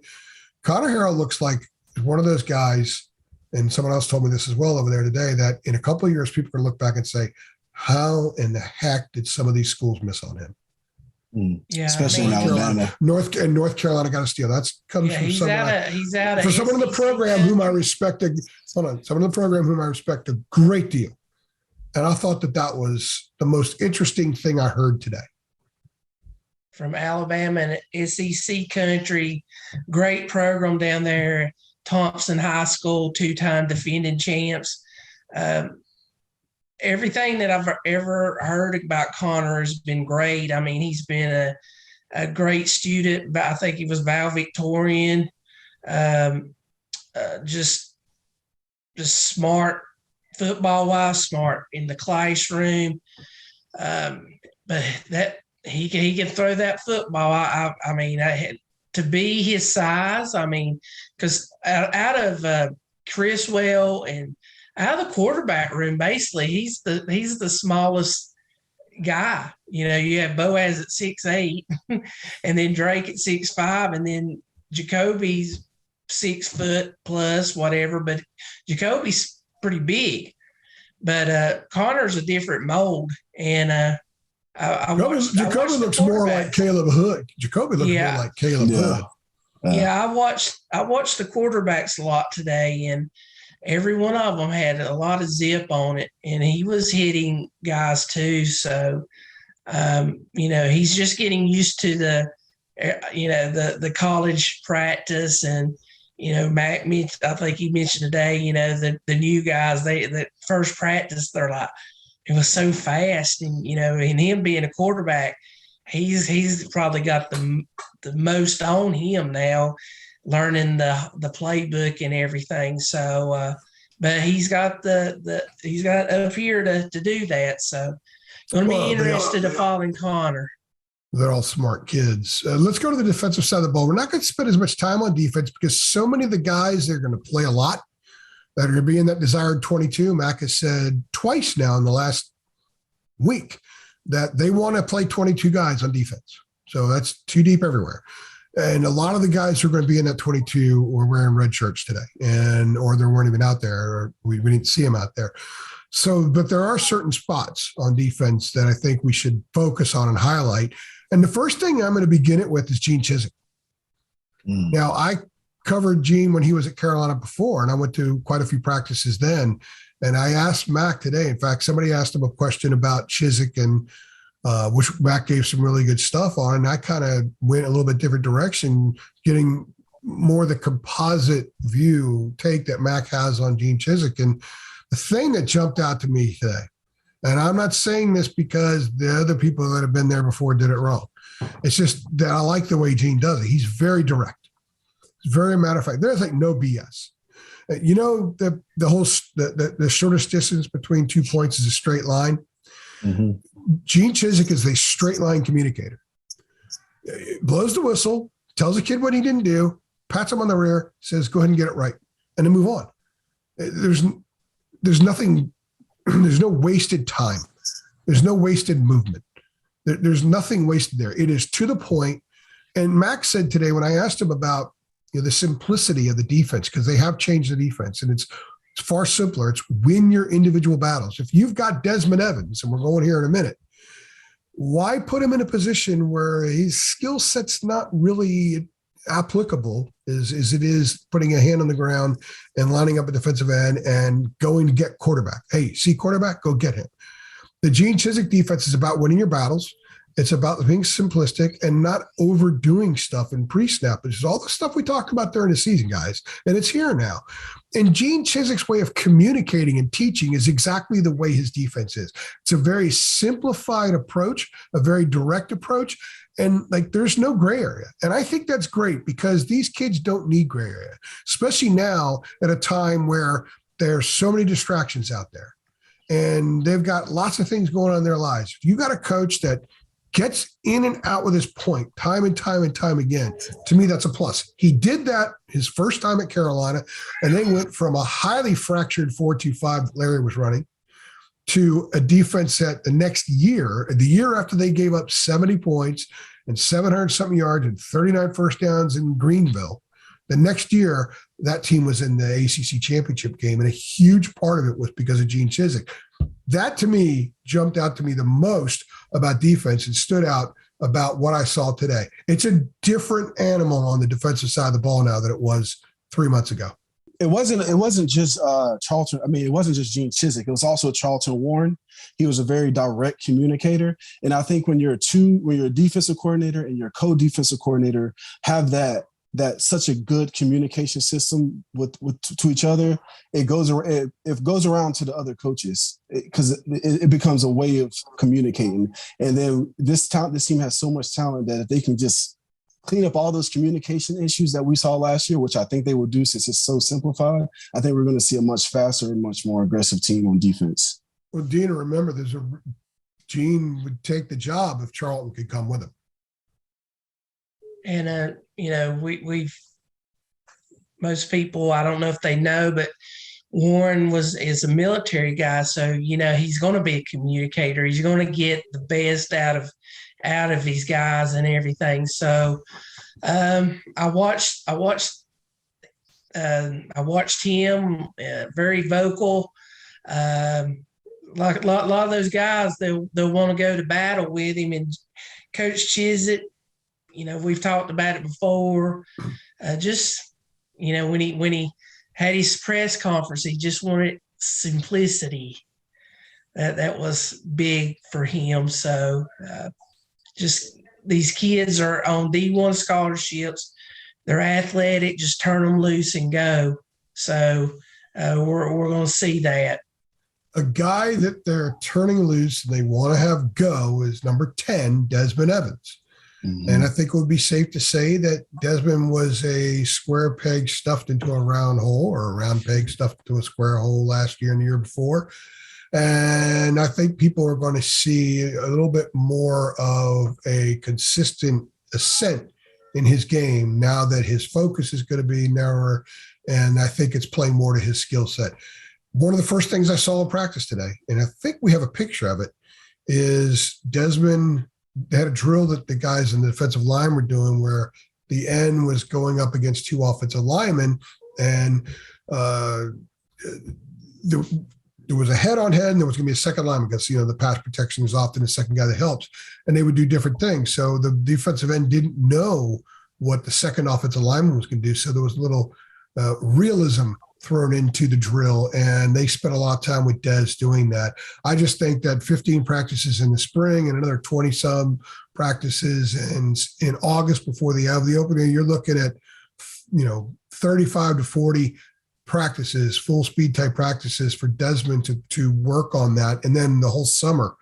Connor Harrell looks like one of those guys, and someone else told me this as well over there today, that in a couple of years, people are going to look back and say, how in the heck did some of these schools miss on him? Yeah, especially in Alabama. North Carolina got a steal. That's comes from someone. He's out of for someone in the program whom I respect. Someone in the program whom I respect a great deal. And I thought that was the most interesting thing I heard today. From Alabama and SEC country, great program down there. Thompson High School, 2-time defending champs. Everything that I've ever heard about Connor has been great. I mean, he's been a great student. I think he was valedictorian. Just smart football-wise, smart in the classroom. But that he can throw that football. I mean, to be his size. I mean, because out of Criswell and out of the quarterback room, basically, he's the smallest guy. You know, you have Boaz at 6'8", and then Drake at 6'5", and then Jacoby's 6 foot plus whatever. But Jacoby's pretty big. But Connor's a different mold, and Jacoby looks more like Caleb Hood. Jacoby looks more like Caleb Hood. Yeah, I watched the quarterbacks a lot today, and every one of them had a lot of zip on it, and he was hitting guys too. So, he's just getting used to the college practice, and Mac. I think he mentioned today, the new guys. The first practice, they're like, it was so fast, and and him being a quarterback, he's probably got the most on him now, learning the playbook and everything. So, but he's got he's got up here to do that. So, going to be interested to follow Connor. They're all smart kids. Let's go to the defensive side of the ball. We're not going to spend as much time on defense because so many of the guys they're going to play a lot that are going to be in that desired 22. Mac has said twice now in the last week that they want to play 22 guys on defense. So that's too deep everywhere. And a lot of the guys who are going to be in that 22 were wearing red shirts today, or they weren't even out there, or we didn't see them out there. So, but there are certain spots on defense that I think we should focus on and highlight. And the first thing I'm going to begin it with is Gene Chizik. Now, I covered Gene when he was at Carolina before, and I went to quite a few practices then. And I asked Mac today. In fact, somebody asked him a question about Chizik, and which Mac gave some really good stuff on. And I kind of went a little bit different direction, getting more the composite view take that Mac has on Gene Chizik. And the thing that jumped out to me today, and I'm not saying this because the other people that have been there before did it wrong. It's just that I like the way Gene does it. He's very direct. It's very matter of fact. There's like no BS. The shortest distance between 2 points is a straight line. Mm-hmm. Gene Chizik is a straight line communicator. Blows the whistle, tells a kid what he didn't do, pats him on the rear, says, go ahead and get it right, and then move on. There's nothing, there's no wasted time. There's no wasted movement. There's nothing wasted there. It is to the point. And Max said today when I asked him about the simplicity of the defense, because they have changed the defense, and it's far simpler. It's win your individual battles. If you've got Desmond Evans, and we're going here in a minute, why put him in a position where his skill set's not really applicable as it is putting a hand on the ground and lining up a defensive end and going to get quarterback? Hey, see quarterback, go get him. The Gene Chizik defense is about winning your battles. It's about being simplistic and not overdoing stuff in pre-snap, which is all the stuff we talked about during the season, guys. And it's here now. And Gene Chizik's way of communicating and teaching is exactly the way his defense is. It's a very simplified approach, a very direct approach, and there's no gray area. And I think that's great because these kids don't need gray area, especially now at a time where there's so many distractions out there and they've got lots of things going on in their lives. If you got a coach that gets in and out with his point time and time and time again, to me, that's a plus. He did that his first time at Carolina, and they went from a highly fractured 4-2-5 that Larry was running to a defense that the next year, the year after they gave up 70 points and 700 something yards and 39 first downs in Greenville, the next year that team was in the ACC championship game. And a huge part of it was because of Gene Chizik. That to me jumped out to me the most about defense and stood out about what I saw today. It's a different animal on the defensive side of the ball now than it was 3 months ago. It wasn't just Charlton. I mean, it wasn't just Gene Chizik. It was also Charlton Warren. He was a very direct communicator. And I think when you're a defensive coordinator and your co-defensive coordinator have that such a good communication system with to each other, it goes around to the other coaches because it becomes a way of communicating. And then this team has so much talent that if they can just clean up all those communication issues that we saw last year, which I think they will do since it's so simplified, I think we're going to see a much faster and much more aggressive team on defense. Well, Deana, remember, Gene would take the job if Charlton could come with him. And, we've most people, I don't know if they know, but Warren is a military guy. So, he's going to be a communicator. He's going to get the best out of these guys and everything. So I watched him, very vocal. Like a lot of those guys, they'll want to go to battle with him. And Coach Chizik, we've talked about it before. When he had his press conference, he just wanted simplicity. That was big for him. So just these kids are on D1 scholarships. They're athletic. Just turn them loose and go. So we're going to see that. A guy that they're turning loose and they want to have go is number 10, Desmond Evans. Mm-hmm. And I think it would be safe to say that Desmond was a square peg stuffed into a round hole, or a round peg stuffed into a square hole last year and the year before. And I think people are going to see a little bit more of a consistent ascent in his game now that his focus is going to be narrower. And I think it's playing more to his skill set. One of the first things I saw in practice today, and I think we have a picture of it, is Desmond had a drill that the guys in the defensive line were doing where the end was going up against two offensive linemen, and there was a head-on-head, and there was going to be a second lineman because, the pass protection is often the second guy that helps, and they would do different things. So the defensive end didn't know what the second offensive lineman was going to do, so there was a little realism thrown into the drill, and they spent a lot of time with Des doing that. I just think that 15 practices in the spring and another 20-some practices in August before the opening, you're looking at, 35 to 40 practices, full speed type practices for Desmond to work on that. And then the whole summer,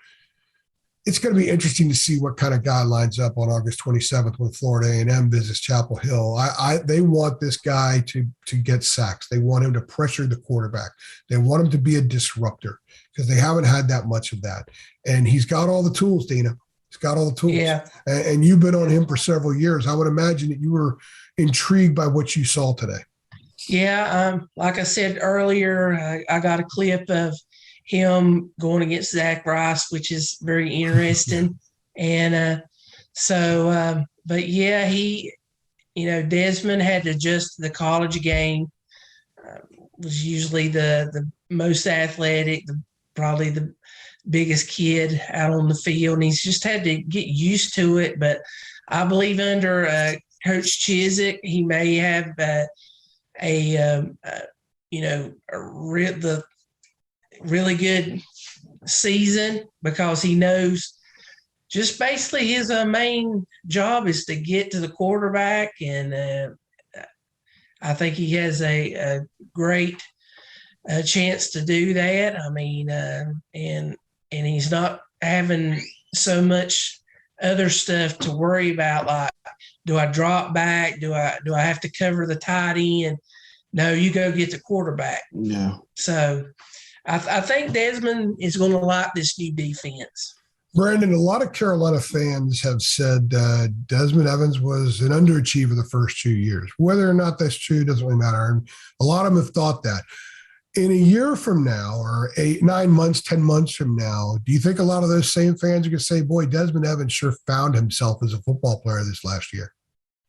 it's going to be interesting to see what kind of guy lines up on August 27th when Florida A&M visits Chapel Hill. They want this guy to get sacks. They want him to pressure the quarterback. They want him to be a disruptor because they haven't had that much of that. And he's got all the tools, Deana. He's got all the tools. Yeah. And you've been on him for several years. I would imagine that you were intrigued by what you saw today. Yeah. Like I said earlier, I got a clip of him going against Zach Rice, which is very interesting. And but yeah, Desmond had to adjust to the college game. Was usually the most athletic, probably the biggest kid out on the field, and he's just had to get used to it. But I believe under Coach Chizik, he may have the really good season because he knows just basically his main job is to get to the quarterback, and I think he has a great chance to do that. I mean, and he's not having so much other stuff to worry about, like, do I drop back? Do I have to cover the tight end? No, you go get the quarterback. Yeah. So I think Desmond is going to like this new defense. Brandon, a lot of Carolina fans have said Desmond Evans was an underachiever the first 2 years. Whether or not that's true doesn't really matter. And a lot of them have thought that. In a year from now, or 9 months, 10 months from now, do you think a lot of those same fans are going to say, boy, Desmond Evans sure found himself as a football player this last year?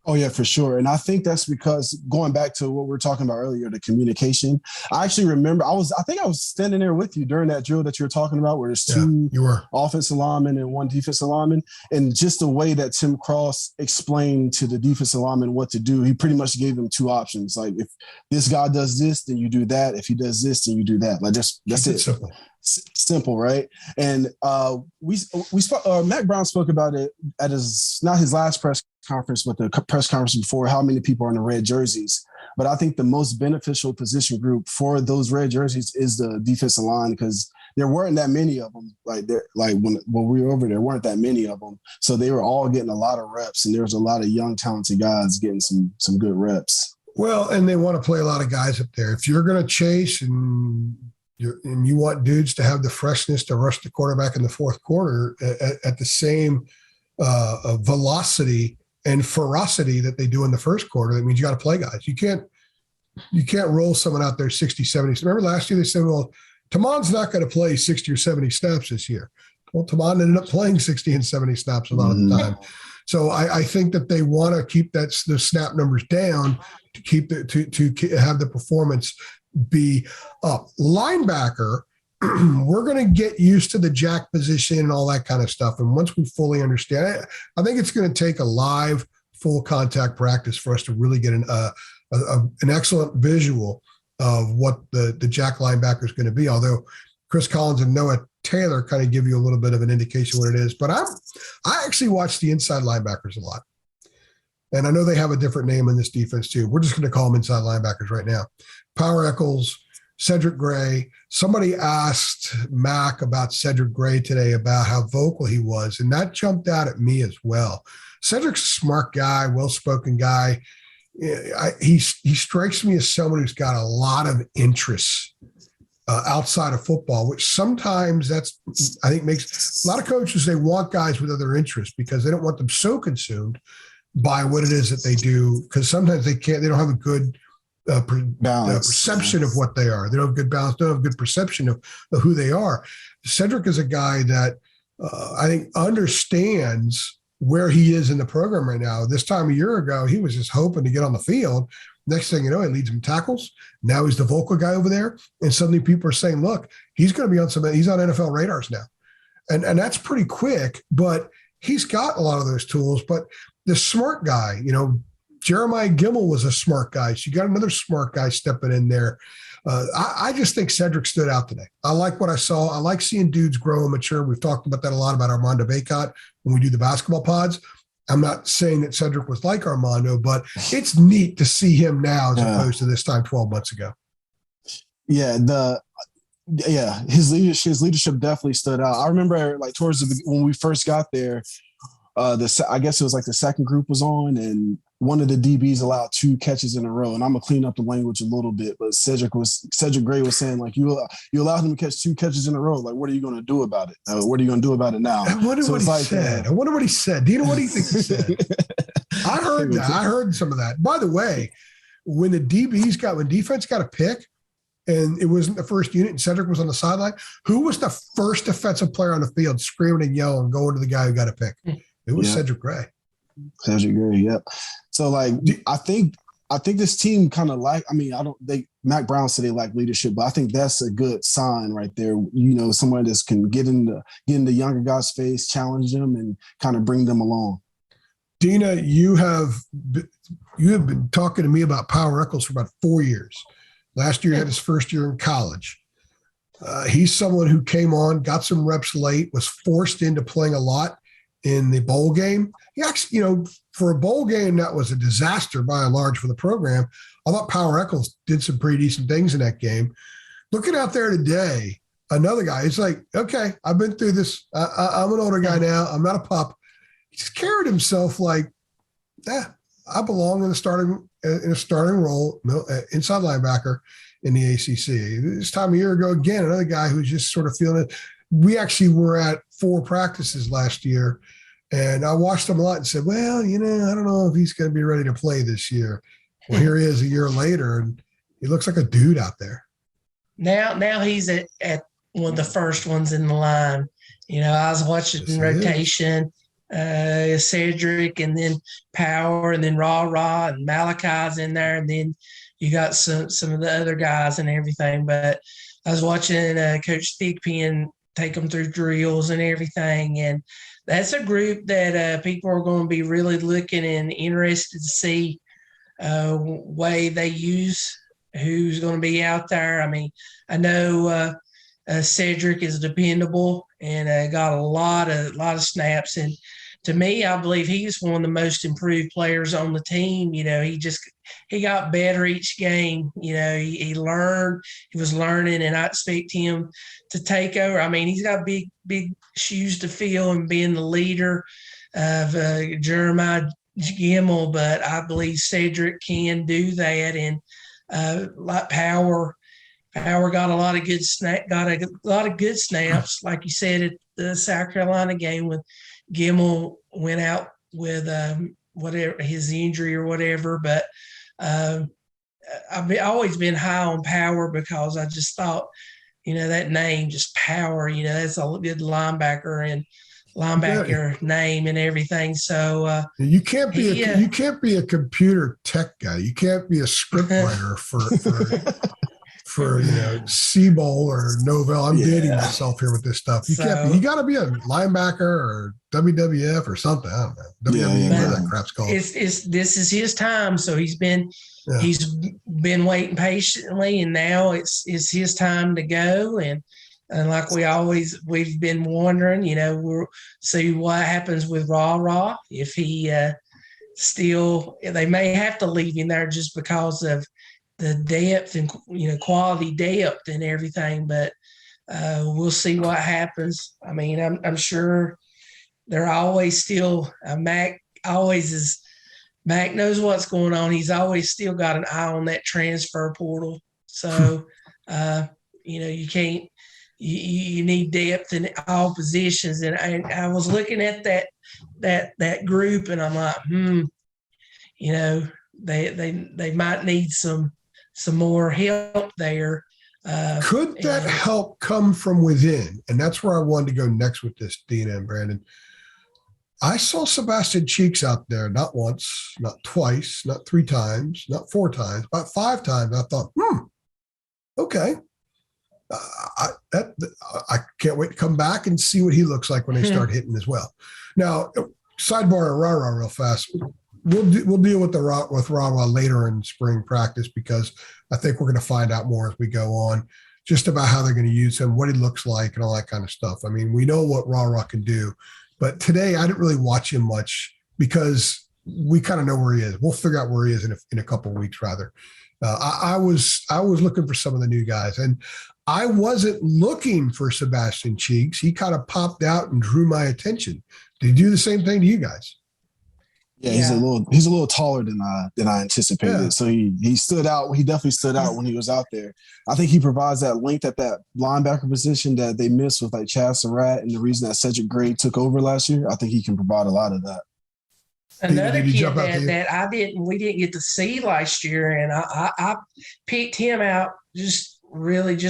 Oh, yeah, for sure. And I think that's because going back to what we were talking about earlier, the communication, I actually remember I think I was standing there with you during that drill that you were talking about where there's two offensive linemen and one defensive lineman. And just the way that Tim Cross explained to the defensive lineman what to do, he pretty much gave them two options. Like, if this guy does this, then you do that. If he does this, then you do that. Like, that's it. Simple, right? And we spoke. Mac Brown spoke about it at not his last press conference, but the press conference before. How many people are in the red jerseys? But I think the most beneficial position group for those red jerseys is the defensive line, because there weren't that many of them. When we were over there weren't that many of them, so they were all getting a lot of reps, and there was a lot of young, talented guys getting some good reps. Well, and they want to play a lot of guys up there. If you're going to chase and you want dudes to have the freshness to rush the quarterback in the fourth quarter at the same velocity and ferocity that they do in the first quarter, that means you got to play guys. You can't roll someone out there 60, 70. Remember last year they said, well, Tamon's not going to play 60 or 70 snaps this year. Well, Tamon ended up playing 60 and 70 snaps a lot of the time. So I think that they want to keep the snap numbers down to keep to have the performance be up. Linebacker, we're going to get used to the jack position and all that kind of stuff. And once we fully understand it, I think it's going to take a live full contact practice for us to really get an excellent visual of what the jack linebacker is going to be. Although Chris Collins and Noah Taylor kind of give you a little bit of an indication what it is. But I actually watch the inside linebackers a lot. And I know they have a different name in this defense too. We're just going to call them inside linebackers right now. Power Eccles, Cedric Gray. Somebody asked Mac about Cedric Gray today about how vocal he was, and that jumped out at me as well. Cedric's a smart guy, well-spoken guy. He strikes me as someone who's got a lot of interests outside of football, which sometimes I think makes a lot of coaches, they want guys with other interests because they don't want them so consumed by what it is that they do, because sometimes they don't have a good perception of what they are. They don't have good balance, don't have good perception of who they are. Cedric is a guy that I think understands where he is in the program right now. This time a year ago, he was just hoping to get on the field. Next thing you know, he leads some tackles. Now he's the vocal guy over there. And suddenly people are saying, look, he's going to be he's on NFL radars now. And that's pretty quick, but he's got a lot of those tools. But the smart guy, Jeremiah Gimmel was a smart guy. So you got another smart guy stepping in there. I just think Cedric stood out today. I like what I saw. I like seeing dudes grow and mature. We've talked about that a lot about Armando Bacot when we do the basketball pods. I'm not saying that Cedric was like Armando, but it's neat to see him now as opposed to this time 12 months ago. Yeah, his leadership definitely stood out. I remember when we first got there, I guess it was like the second group was on, and one of the DBs allowed 2 catches in a row. And I'm gonna clean up the language a little bit, but Cedric Gray was saying, like, you allowed him to catch 2 catches in a row. Like, what are you gonna do about it? What are you gonna do about it now? I wonder what he said. I wonder what he said. Do you know what he thinks he said? I heard that. I heard some of that. By the way, when defense got a pick, and it wasn't the first unit, and Cedric was on the sideline, who was the first defensive player on the field screaming and yelling, going to the guy who got a pick? It was Cedric Gray. Cedric Gray, yep. So, like, I think this team kind of Mac Brown said they like leadership, but I think that's a good sign right there. Someone that can get in the younger guys' face, challenge them, and kind of bring them along. Deana, you have been talking to me about Power Eccles for about 4 years. Last year, he had his first year in college. He's someone who came on, got some reps late, was forced into playing a lot in the bowl game. He actually, for a bowl game, that was a disaster by and large for the program. I thought Power Eccles did some pretty decent things in that game. Looking out there today, another guy, it's like, okay, I've been through this. I'm an older guy now. I'm not a pup. He just carried himself like, I belong in a starting role, inside linebacker in the ACC. This time a year ago, again, another guy who's just sort of feeling it. We actually were at 4 practices last year, and I watched him a lot and said, well, I don't know if he's going to be ready to play this year. Well, here he is a year later, and he looks like a dude out there. Now he's at one of the first ones in the line. I was watching Yes, he rotation, Cedric, and then Power, and then Raw, and Malachi's in there, and then you got some of the other guys and everything. But I was watching Coach Thigpen take them through drills and everything, and that's a group that people are going to be really looking and interested to see way they use who's going to be out there. I mean, I know Cedric is dependable and got a lot of snaps. And to me, I believe he's one of the most improved players on the team. He got better each game. He learned, he was learning, and I expect him to take over. I mean, he's got big shoes to fill and being the leader of Jeremiah Gemmel, but I believe Cedric can do that. And like Power got a lot of good snaps, like you said at the South Carolina game when Gemmel went out with whatever his injury or whatever. But I've always been high on Power because I just thought, that name, just Power, that's a good linebacker name and everything. So you can't be a computer tech guy. You can't be a script writer for Seabowl or Novell. I'm dating myself here with this stuff. You can't be. You got to be a linebacker or WWF or something. I don't know. WWE, whatever that crap's called. This is his time. So he's been waiting patiently, and now it's his time to go. And like we've been wondering, we'll see what happens with Raw if he they may have to leave him there just because of the depth and quality depth and everything, but we'll see what happens. I mean, I'm sure they're always still Mac knows what's going on. He's always still got an eye on that transfer portal. So you can't. You need depth in all positions, and I was looking at that group, and I'm like, they might need some more help there. Could that help come from within? And that's where I wanted to go next with this, Deana and Brandon. I saw Sebastian Cheeks out there not once, not twice, not 3 times, not 4 times, about 5 times. I thought, okay. I can't wait to come back and see what he looks like when they start hitting as well. Now, sidebar Rah real fast. We'll deal with Rah later in spring practice because I think we're going to find out more as we go on, just about how they're going to use him, what he looks like, and all that kind of stuff. I mean, we know what Rah can do, but today I didn't really watch him much because we kind of know where he is. We'll figure out where he is in a couple of weeks, rather. I was looking for some of the new guys, and I wasn't looking for Sebastian Cheeks. He kind of popped out and drew my attention. Did he do the same thing to you guys? Yeah, he's a little taller than I anticipated. Yeah. So he stood out. He definitely stood out when he was out there. I think he provides that length at that linebacker position that they missed with like Chad Surratt, and the reason that Cedric Gray took over last year. I think he can provide a lot of that. Another kid that we didn't get to see last year, and I picked him out just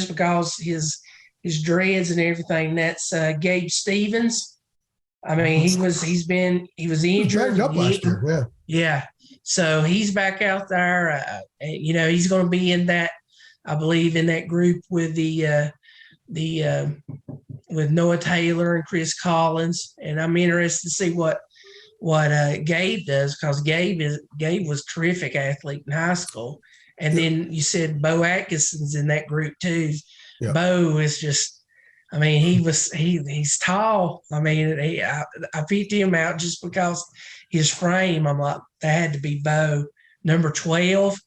because his dreads and everything. That's Gabe Stevens. I mean, he was injured. He was up last year. Yeah. So he's back out there. He's going to be in that, I believe, in that group with with Noah Taylor and Chris Collins. And I'm interested to see what Gabe does, because Gabe was a terrific athlete in high school. And then you said Bo Atkinson's in that group too. Yep. Bo is just, I mean, he's tall. I mean, I picked him out just because his frame. I'm like, that had to be Bo. Number 12.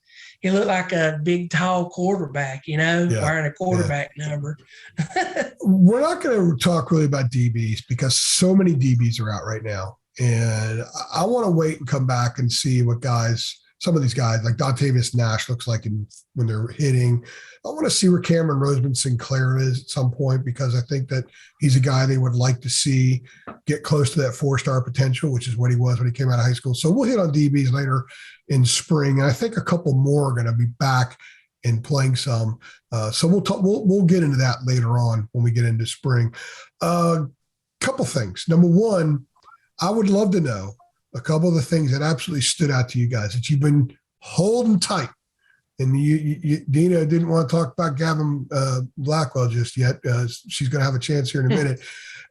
He looked like a big, tall quarterback, wearing a quarterback number. We're not going to talk really about DBs because so many DBs are out right now. And I want to wait and come back and see what some of these guys, like Dontavius Nash looks like when they're hitting. I want to see where Cameron Roseman Sinclair is at some point, because I think that he's a guy they would like to see get close to that 4-star potential, which is what he was when he came out of high school. So we'll hit on DBs later in spring. And I think a couple more are going to be back and playing some. So we'll get into that later on when we get into spring. Couple things. Number one, I would love to know a couple of the things that absolutely stood out to you guys that you've been holding tight. And Deana didn't want to talk about Gavin Blackwell just yet. She's going to have a chance here in a minute.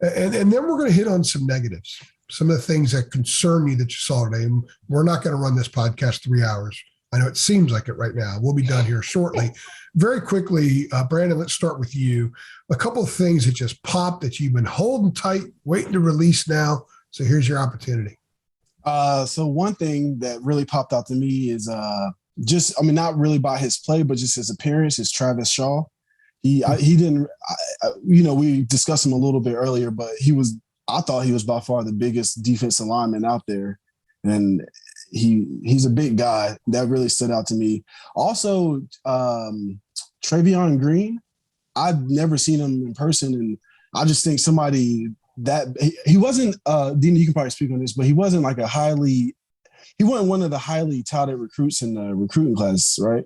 And then we're going to hit on some negatives, some of the things that concern you that you saw today. And we're not going to run this podcast 3 hours. I know it seems like it right now. We'll be done here shortly. Very quickly, Brandon, let's start with you. A couple of things that just popped that you've been holding tight, waiting to release now. So here's your opportunity. So one thing that really popped out to me is not really by his play, but just his appearance is Travis Shaw. He didn't, we discussed him a little bit earlier, but I thought he was by far the biggest defensive lineman out there. And he's a big guy. That really stood out to me. Also, Travion Green, I've never seen him in person. And I just think somebody that he wasn't, Deana, you can probably speak on this, but he wasn't like he wasn't one of the highly touted recruits in the recruiting class, right?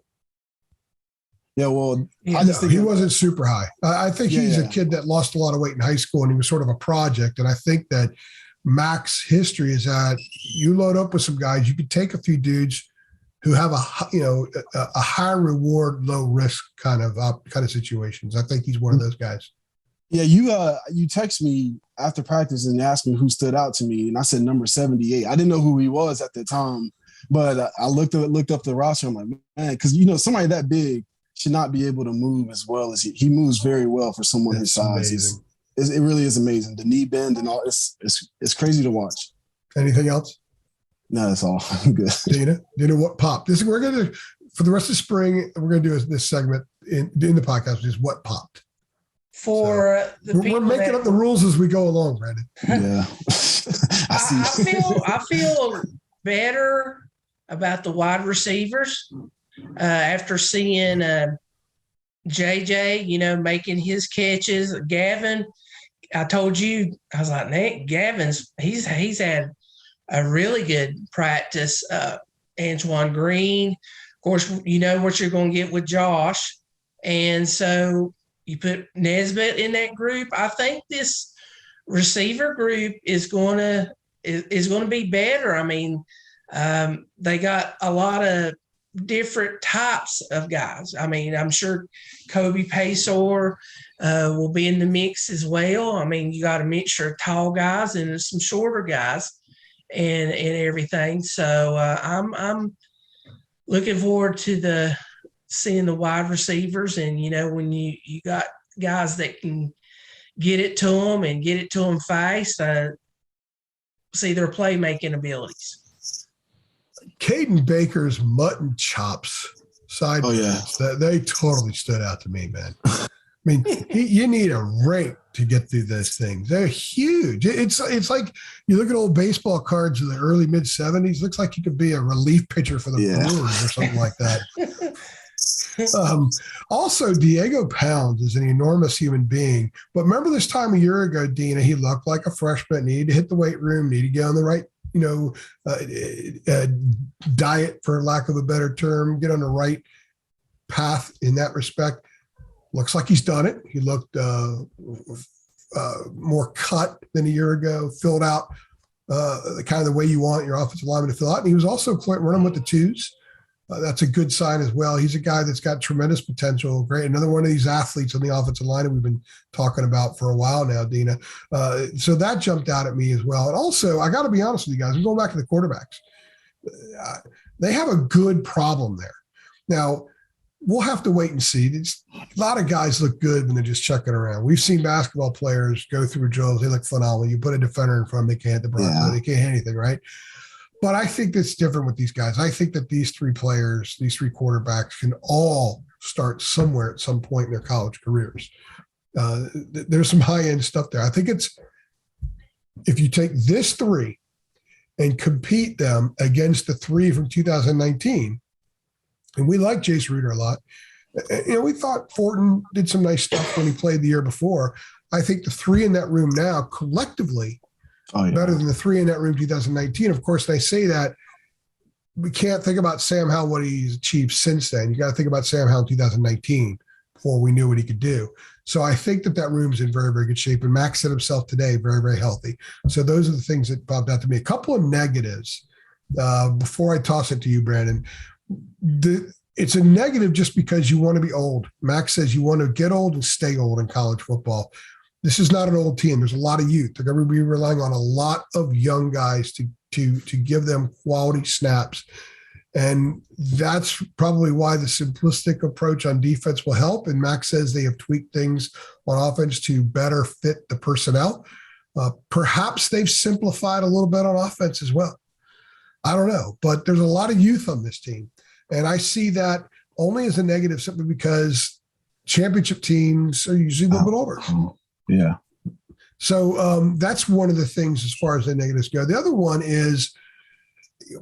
Yeah, well, I just think he wasn't super high. I think he's a kid that lost a lot of weight in high school, and he was sort of a project. And I think that Mac's history is that you load up with some guys, you could take a few dudes who have a high reward, low risk kind of situations. I think he's one of those guys. Yeah, you text me after practice and asked me who stood out to me, and I said number 78. I didn't know who he was at the time, but I looked up the roster. I'm like, man, because somebody that big should not be able to move as well as he moves very well for someone his size. It really is amazing. The knee bend and all. It's crazy to watch. Anything else? No, that's all. I'm good. Deana, what popped? We're going to, for the rest of spring, we're going to do this segment in the podcast, which is what popped. We're making up the rules as we go along, Brandon. Yeah. I feel better about the wide receivers after seeing JJ, making his catches. Gavin, I told you, I was like, Nick, he's had a really good practice. Antoine Green, of course, you know what you're going to get with Josh. And so you put Nesbitt in that group. I think this receiver group is going to be better. I mean, they got a lot of different types of guys. I mean, I'm sure Kobe Paysor will be in the mix as well. I mean, you got a mixture of tall guys and some shorter guys and everything. So I'm looking forward to seeing the wide receivers. And, when you got guys that can get it to them fast, see their playmaking abilities. Caden Baker's mutton chops they totally stood out to me, man. I mean, you need a rake to get through those things. They're huge. It's like you look at old baseball cards of the early mid 70s. Looks like you could be a relief pitcher for the Brewers or something like that. Also, Diego Pounds is an enormous human being. But remember this time a year ago, Deana, he looked like a freshman, needed to hit the weight room, needed to get on the right diet, for lack of a better term, get on the right path in that respect. Looks like he's done it. He looked more cut than a year ago, filled out kind of the way you want your offensive lineman to fill out. And he was also running with the twos. That's a good sign as well. He's a guy that's got tremendous potential. Great. Another one of these athletes on the offensive line that we've been talking about for a while now, Deana. So that jumped out at me as well. And also, I got to be honest with you guys, I'm going back to the quarterbacks. They have a good problem there. Now, we'll have to wait and see. A lot of guys look good when they're just checking around. We've seen basketball players go through drills. They look phenomenal. You put a defender in front of them, they can't hit the ball. They can't hit anything, right? But I think that's different with these guys. I think that these three quarterbacks can all start somewhere at some point in their college careers. There's some high-end stuff there. I think if you take this three and compete them against the three from 2019, and we like Jace Ruder a lot. We thought Fortin did some nice stuff when he played the year before. I think the three in that room now collectively better than the three in that room 2019. Of course, I say that we can't think about Sam Howell, what he's achieved since then. You got to think about Sam Howell in 2019 before we knew what he could do. So I think that room's in very, very good shape. And Max said himself today, very, very healthy. So those are the things that popped out to me. A couple of negatives before I toss it to you, Brandon. It's a negative just because you want to be old. Max says you want to get old and stay old in college football. This is not an old team. There's a lot of youth. They're going to be relying on a lot of young guys to give them quality snaps. And that's probably why the simplistic approach on defense will help. And Max says they have tweaked things on offense to better fit the personnel. Perhaps they've simplified a little bit on offense as well. I don't know, but there's a lot of youth on this team. And I see that only as a negative simply because championship teams are usually a little bit older. Yeah. So that's one of the things as far as the negatives go. The other one is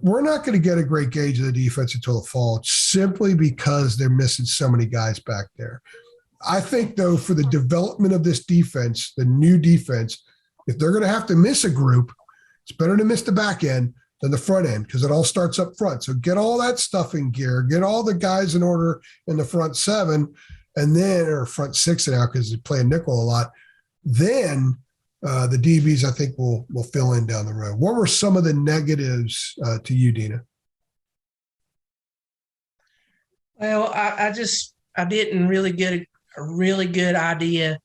we're not going to get a great gauge of the defense until the fall simply because they're missing so many guys back there. I think, though, for the development of this defense, the new defense, if they're going to have to miss a group, it's better to miss the back end than the front end because it all starts up front. So get all that stuff in gear, get all the guys in order in the front seven, and then, or front six now because they play a nickel a lot. Then the DBs, I think, will fill in down the road. What were some of the negatives to you, Deana? Well, I didn't really get a really good idea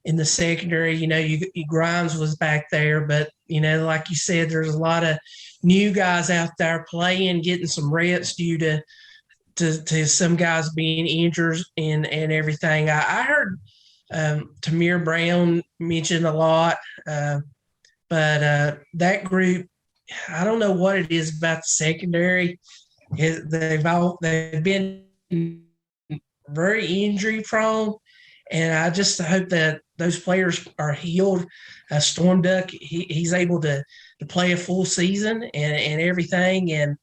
in the secondary. You know, Grimes was back there, but, you know, like you said, there's a lot of new guys out there playing, getting some reps due to some guys being injured and everything. I heard Tamir Brown mentioned a lot, but that group, I don't know what it is about the secondary. They've been very injury prone, and I just hope that those players are healed. Storm Duck, he's able to play a full season and everything, and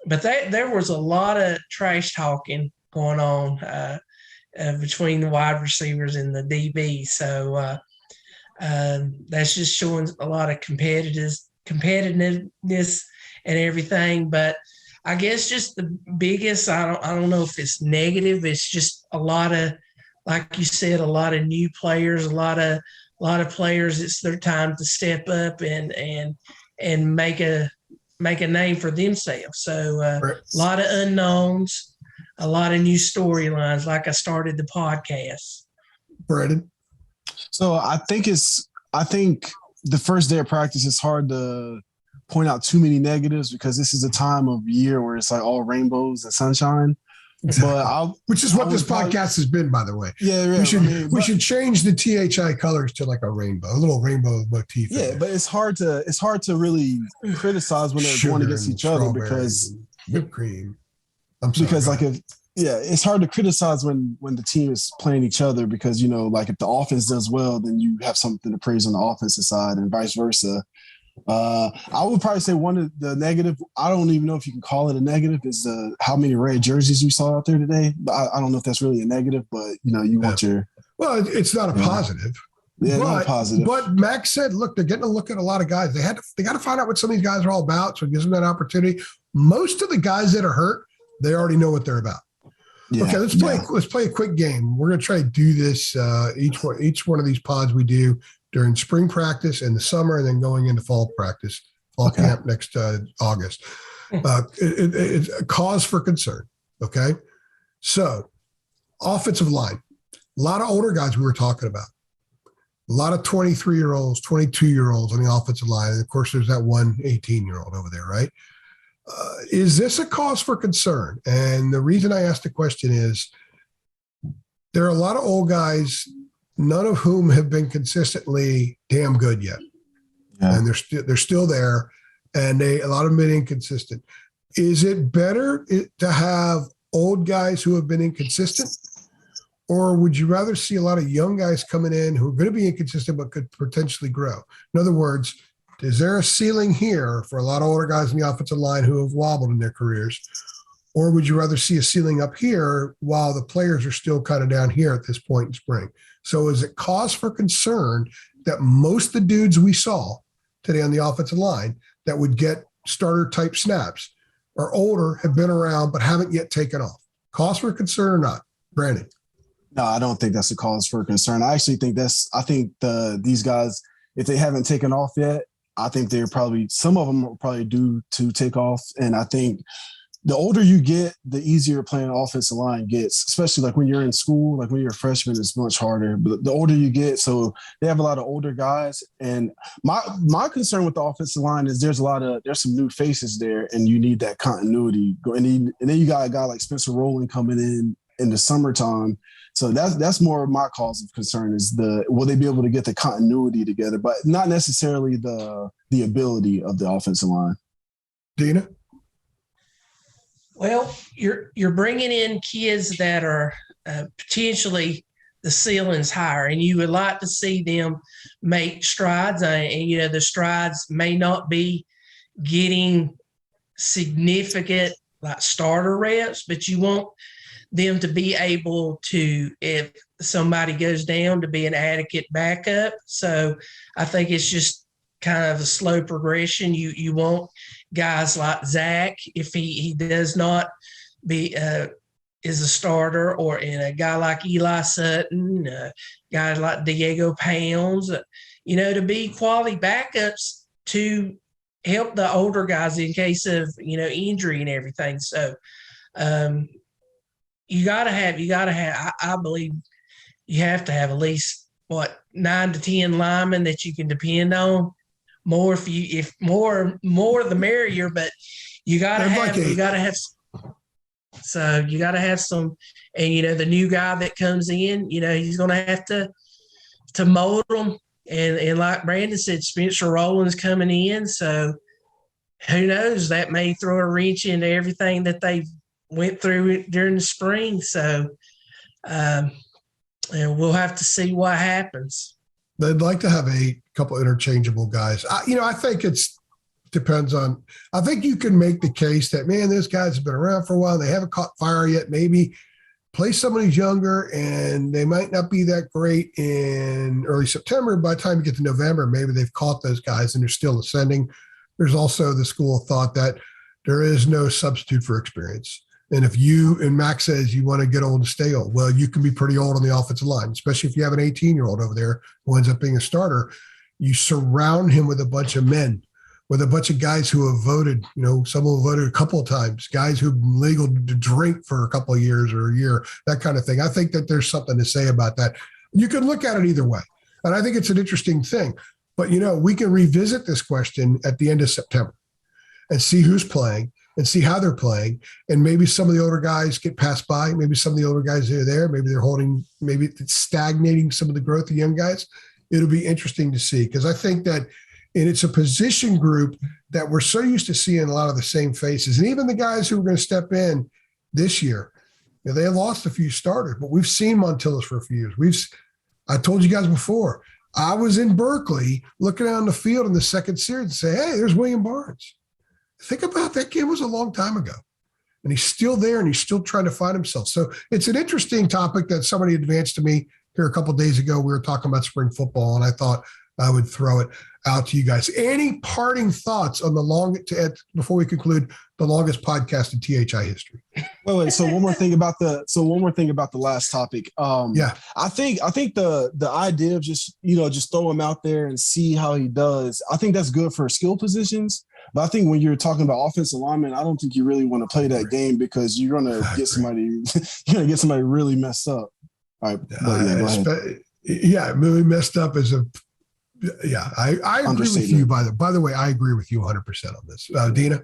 but there was a lot of trash talking going on between the wide receivers and the DB. So that's just showing a lot of competitiveness and everything. But I guess just the biggest, I don't know if it's negative. It's just a lot of, like you said, a lot of new players, a lot of players. It's their time to step up and make a name for themselves. So Right. A lot of unknowns. A lot of new storylines, like I started the podcast. Brandon? So I think the first day of practice, it's hard to point out too many negatives because this is a time of year where it's like all rainbows and sunshine. Exactly. But which is what this podcast has been, by the way. Yeah. We should change the THI colors to like a little rainbow motif. Yeah, but it's hard to really criticize when they're going against each other because whipped cream. Because it's hard to criticize when the team is playing each other because, you know, like if the offense does well, then you have something to praise on the offensive side and vice versa. I would probably say one of the negative, I don't even know if you can call it a negative, is how many red jerseys you saw out there today. I don't know if that's really a negative, but, you know, you want your... Well, it's not a positive. Yeah, not positive. But Max said, look, they're getting a look at a lot of guys. They got to find out what some of these guys are all about, so it gives them that opportunity. Most of the guys that are hurt, they already know what they're about. Yeah, okay, let's play a quick game. We're going to try to do this each one of these pods we do during spring practice in the summer and then going into fall camp next August. It's a cause for concern. Okay. So offensive line, a lot of older guys we were talking about, a lot of 23-year-olds, 22-year-olds on the offensive line. And of course, there's that one 18-year-old over there, right? Is this a cause for concern? And the reason I asked the question is there are a lot of old guys, none of whom have been consistently damn good yet. Yeah. And they're still there, and a lot of them have been inconsistent. Is it better to have old guys who have been inconsistent, or would you rather see a lot of young guys coming in who are going to be inconsistent but could potentially grow? In other words, is there a ceiling here for a lot of older guys in the offensive line who have wobbled in their careers? Or would you rather see a ceiling up here while the players are still kind of down here at this point in spring? So is it cause for concern that most of the dudes we saw today on the offensive line that would get starter type snaps, are older, have been around, but haven't yet taken off? Cause for concern or not? Brandon? No, I don't think that's a cause for concern. I actually think these guys, if they haven't taken off yet, I think some of them are probably due to take off. And I think the older you get, the easier playing offensive line gets, especially like when you're in school, like when you're a freshman, it's much harder. But the older you get, so they have a lot of older guys. And my concern with the offensive line is there's some new faces there, and you need that continuity. And then you got a guy like Spencer Rowland coming in the summertime. So that's more of my cause of concern is will they be able to get the continuity together, but not necessarily the ability of the offensive line. Deana? Well, you're bringing in kids that are potentially the ceiling's higher, and you would like to see them make strides. And the strides may not be getting significant like starter reps, but you want them to be able to, if somebody goes down, to be an adequate backup. So I think it's just kind of a slow progression. You want guys like Zach, if he does not be is a starter, or in a guy like Eli Sutton, guys like Diego Pounds, to be quality backups to help the older guys in case of injury and everything. So you gotta have. I believe you have to have at least 9 to 10 linemen that you can depend on. More if more the merrier, but you gotta have. So you gotta have some, and the new guy that comes in, he's gonna have to mold them. And like Brandon said, Spencer Rowland's coming in, so who knows? That may throw a wrench into everything that they went through during the spring. So and we'll have to see what happens. They'd like to have a couple interchangeable guys. I think depends on. I think you can make the case that, man, those guys have been around for a while. They haven't caught fire yet. Maybe play somebody who's younger, and they might not be that great in early September. By the time you get to November, maybe they've caught those guys and they're still ascending. There's also the school of thought that there is no substitute for experience. And if and Max says you want to get old and stay old, well, you can be pretty old on the offensive line, especially if you have an 18-year-old over there who ends up being a starter. You surround him with a bunch of men, with a bunch of guys who have voted, some who have voted a couple of times, guys who've been legal to drink for a couple of years or a year, that kind of thing. I think that there's something to say about that. You can look at it either way. And I think it's an interesting thing. But, we can revisit this question at the end of September and see who's playing and see how they're playing. And maybe some of the older guys get passed by. Maybe some of the older guys are there. Maybe they're maybe it's stagnating some of the growth of young guys. It'll be interesting to see, because I think that it's a position group that we're so used to seeing a lot of the same faces. And even the guys who are going to step in this year, they lost a few starters, but we've seen Montilus for a few years. I told you guys before, I was in Berkeley looking out on the field in the second series and say, hey, there's William Barnes. Think about that. Kid was a long time ago, and he's still there, and he's still trying to find himself. So it's an interesting topic that somebody advanced to me here a couple of days ago. We were talking about spring football, and I thought I would throw it out to you guys. Any parting thoughts on before we conclude, the longest podcast in THI history? Wait. So one more thing about the last topic. Yeah, I think the idea of just throw him out there and see how he does. I think that's good for skill positions. But I think when you're talking about offensive linemen, I don't think you really want to play that game, because you're going to get somebody really messed up. All right. Really messed up is I agree with you. By the way, I agree with you 100% on this. Deana?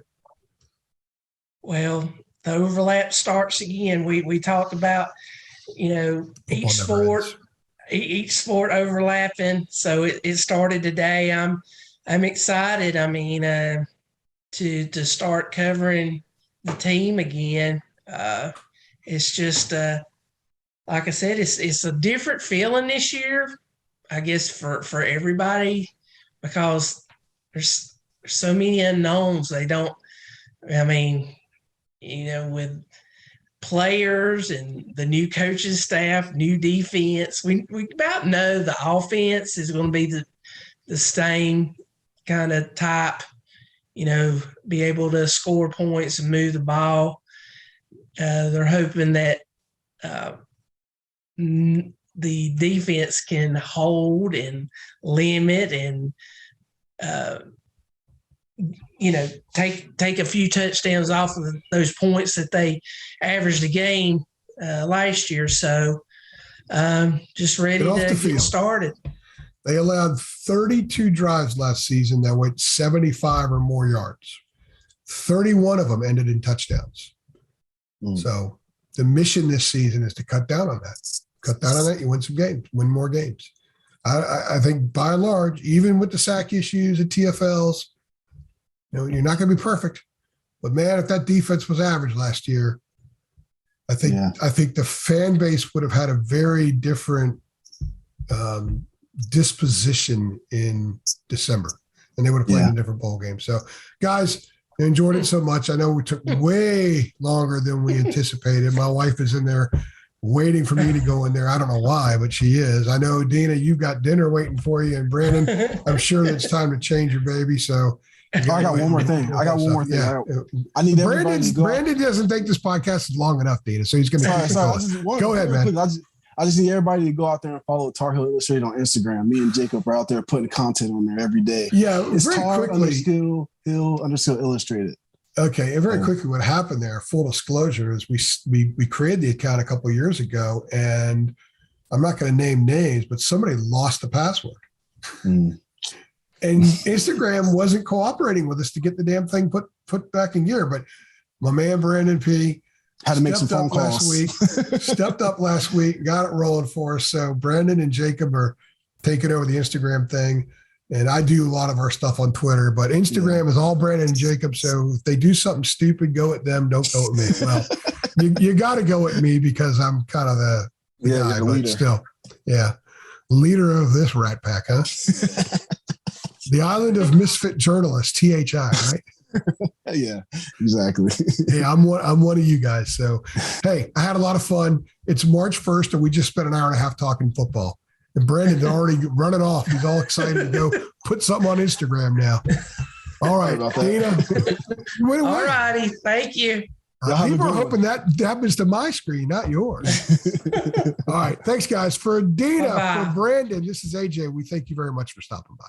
Well, the overlap starts again. We talked about, each sport overlapping. So it started today. I'm excited. I mean, to start covering the team again. It's just, like I said, it's a different feeling this year, I guess, for everybody, because there's so many unknowns. With players and the new coaching staff, new defense, we about know the offense is going to be the same kind of type, be able to score points and move the ball. They're hoping that the defense can hold and limit and take a few touchdowns off of those points that they averaged a game last year. So just ready to get started. They allowed 32 drives last season that went 75 or more yards. 31 of them ended in touchdowns. So the mission this season is to cut down on that. Cut down on that, you win some games, win more games. I think by and large, even with the sack issues and TFLs, you're not going to be perfect. But man, if that defense was average last year, I think the fan base would have had a very different disposition in December, and they would have played in a different bowl game. So, guys, I enjoyed it so much. I know we took way longer than we anticipated. My wife is in there waiting for me to go in there. I don't know why, but she is. I know, Deana, you've got dinner waiting for you, and Brandon, I'm sure it's time to change your baby. So I got one more thing. Yeah. I need everybody to go. Brandon doesn't think this podcast is long enough, Deana, so he's going to go ahead, man. I just need everybody to go out there and follow Tar Heel Illustrated on Instagram. Me and Jacob are out there putting content on there every day. Yeah, it's very Tar quickly. _Hill Illustrated. Okay, and very quickly, what happened there? Full disclosure is we created the account a couple of years ago, and I'm not going to name names, but somebody lost the password, and Instagram wasn't cooperating with us to get the damn thing put back in gear. But my man Brandon Peay had to make some phone calls. Stepped up last week, got it rolling for us. So Brandon and Jacob are taking over the Instagram thing. And I do a lot of our stuff on Twitter, but Instagram is all Brandon and Jacob. So if they do something stupid, go at them. Don't go at me. Well, you got to go at me because I'm kind of the guy, but leader. Still, leader of this rat pack, huh? The island of misfit journalists, THI, right? Yeah, exactly. Hey, I'm one of you guys. So, hey, I had a lot of fun. It's March 1st, and we just spent an hour and a half talking football. And Brandon's already running off. He's all excited to go put something on Instagram now. All right, Deana. All righty. Thank you. People are hoping that happens to my screen, not yours. All right. Thanks, guys. For Deana, for Brandon, this is AJ. We thank you very much for stopping by.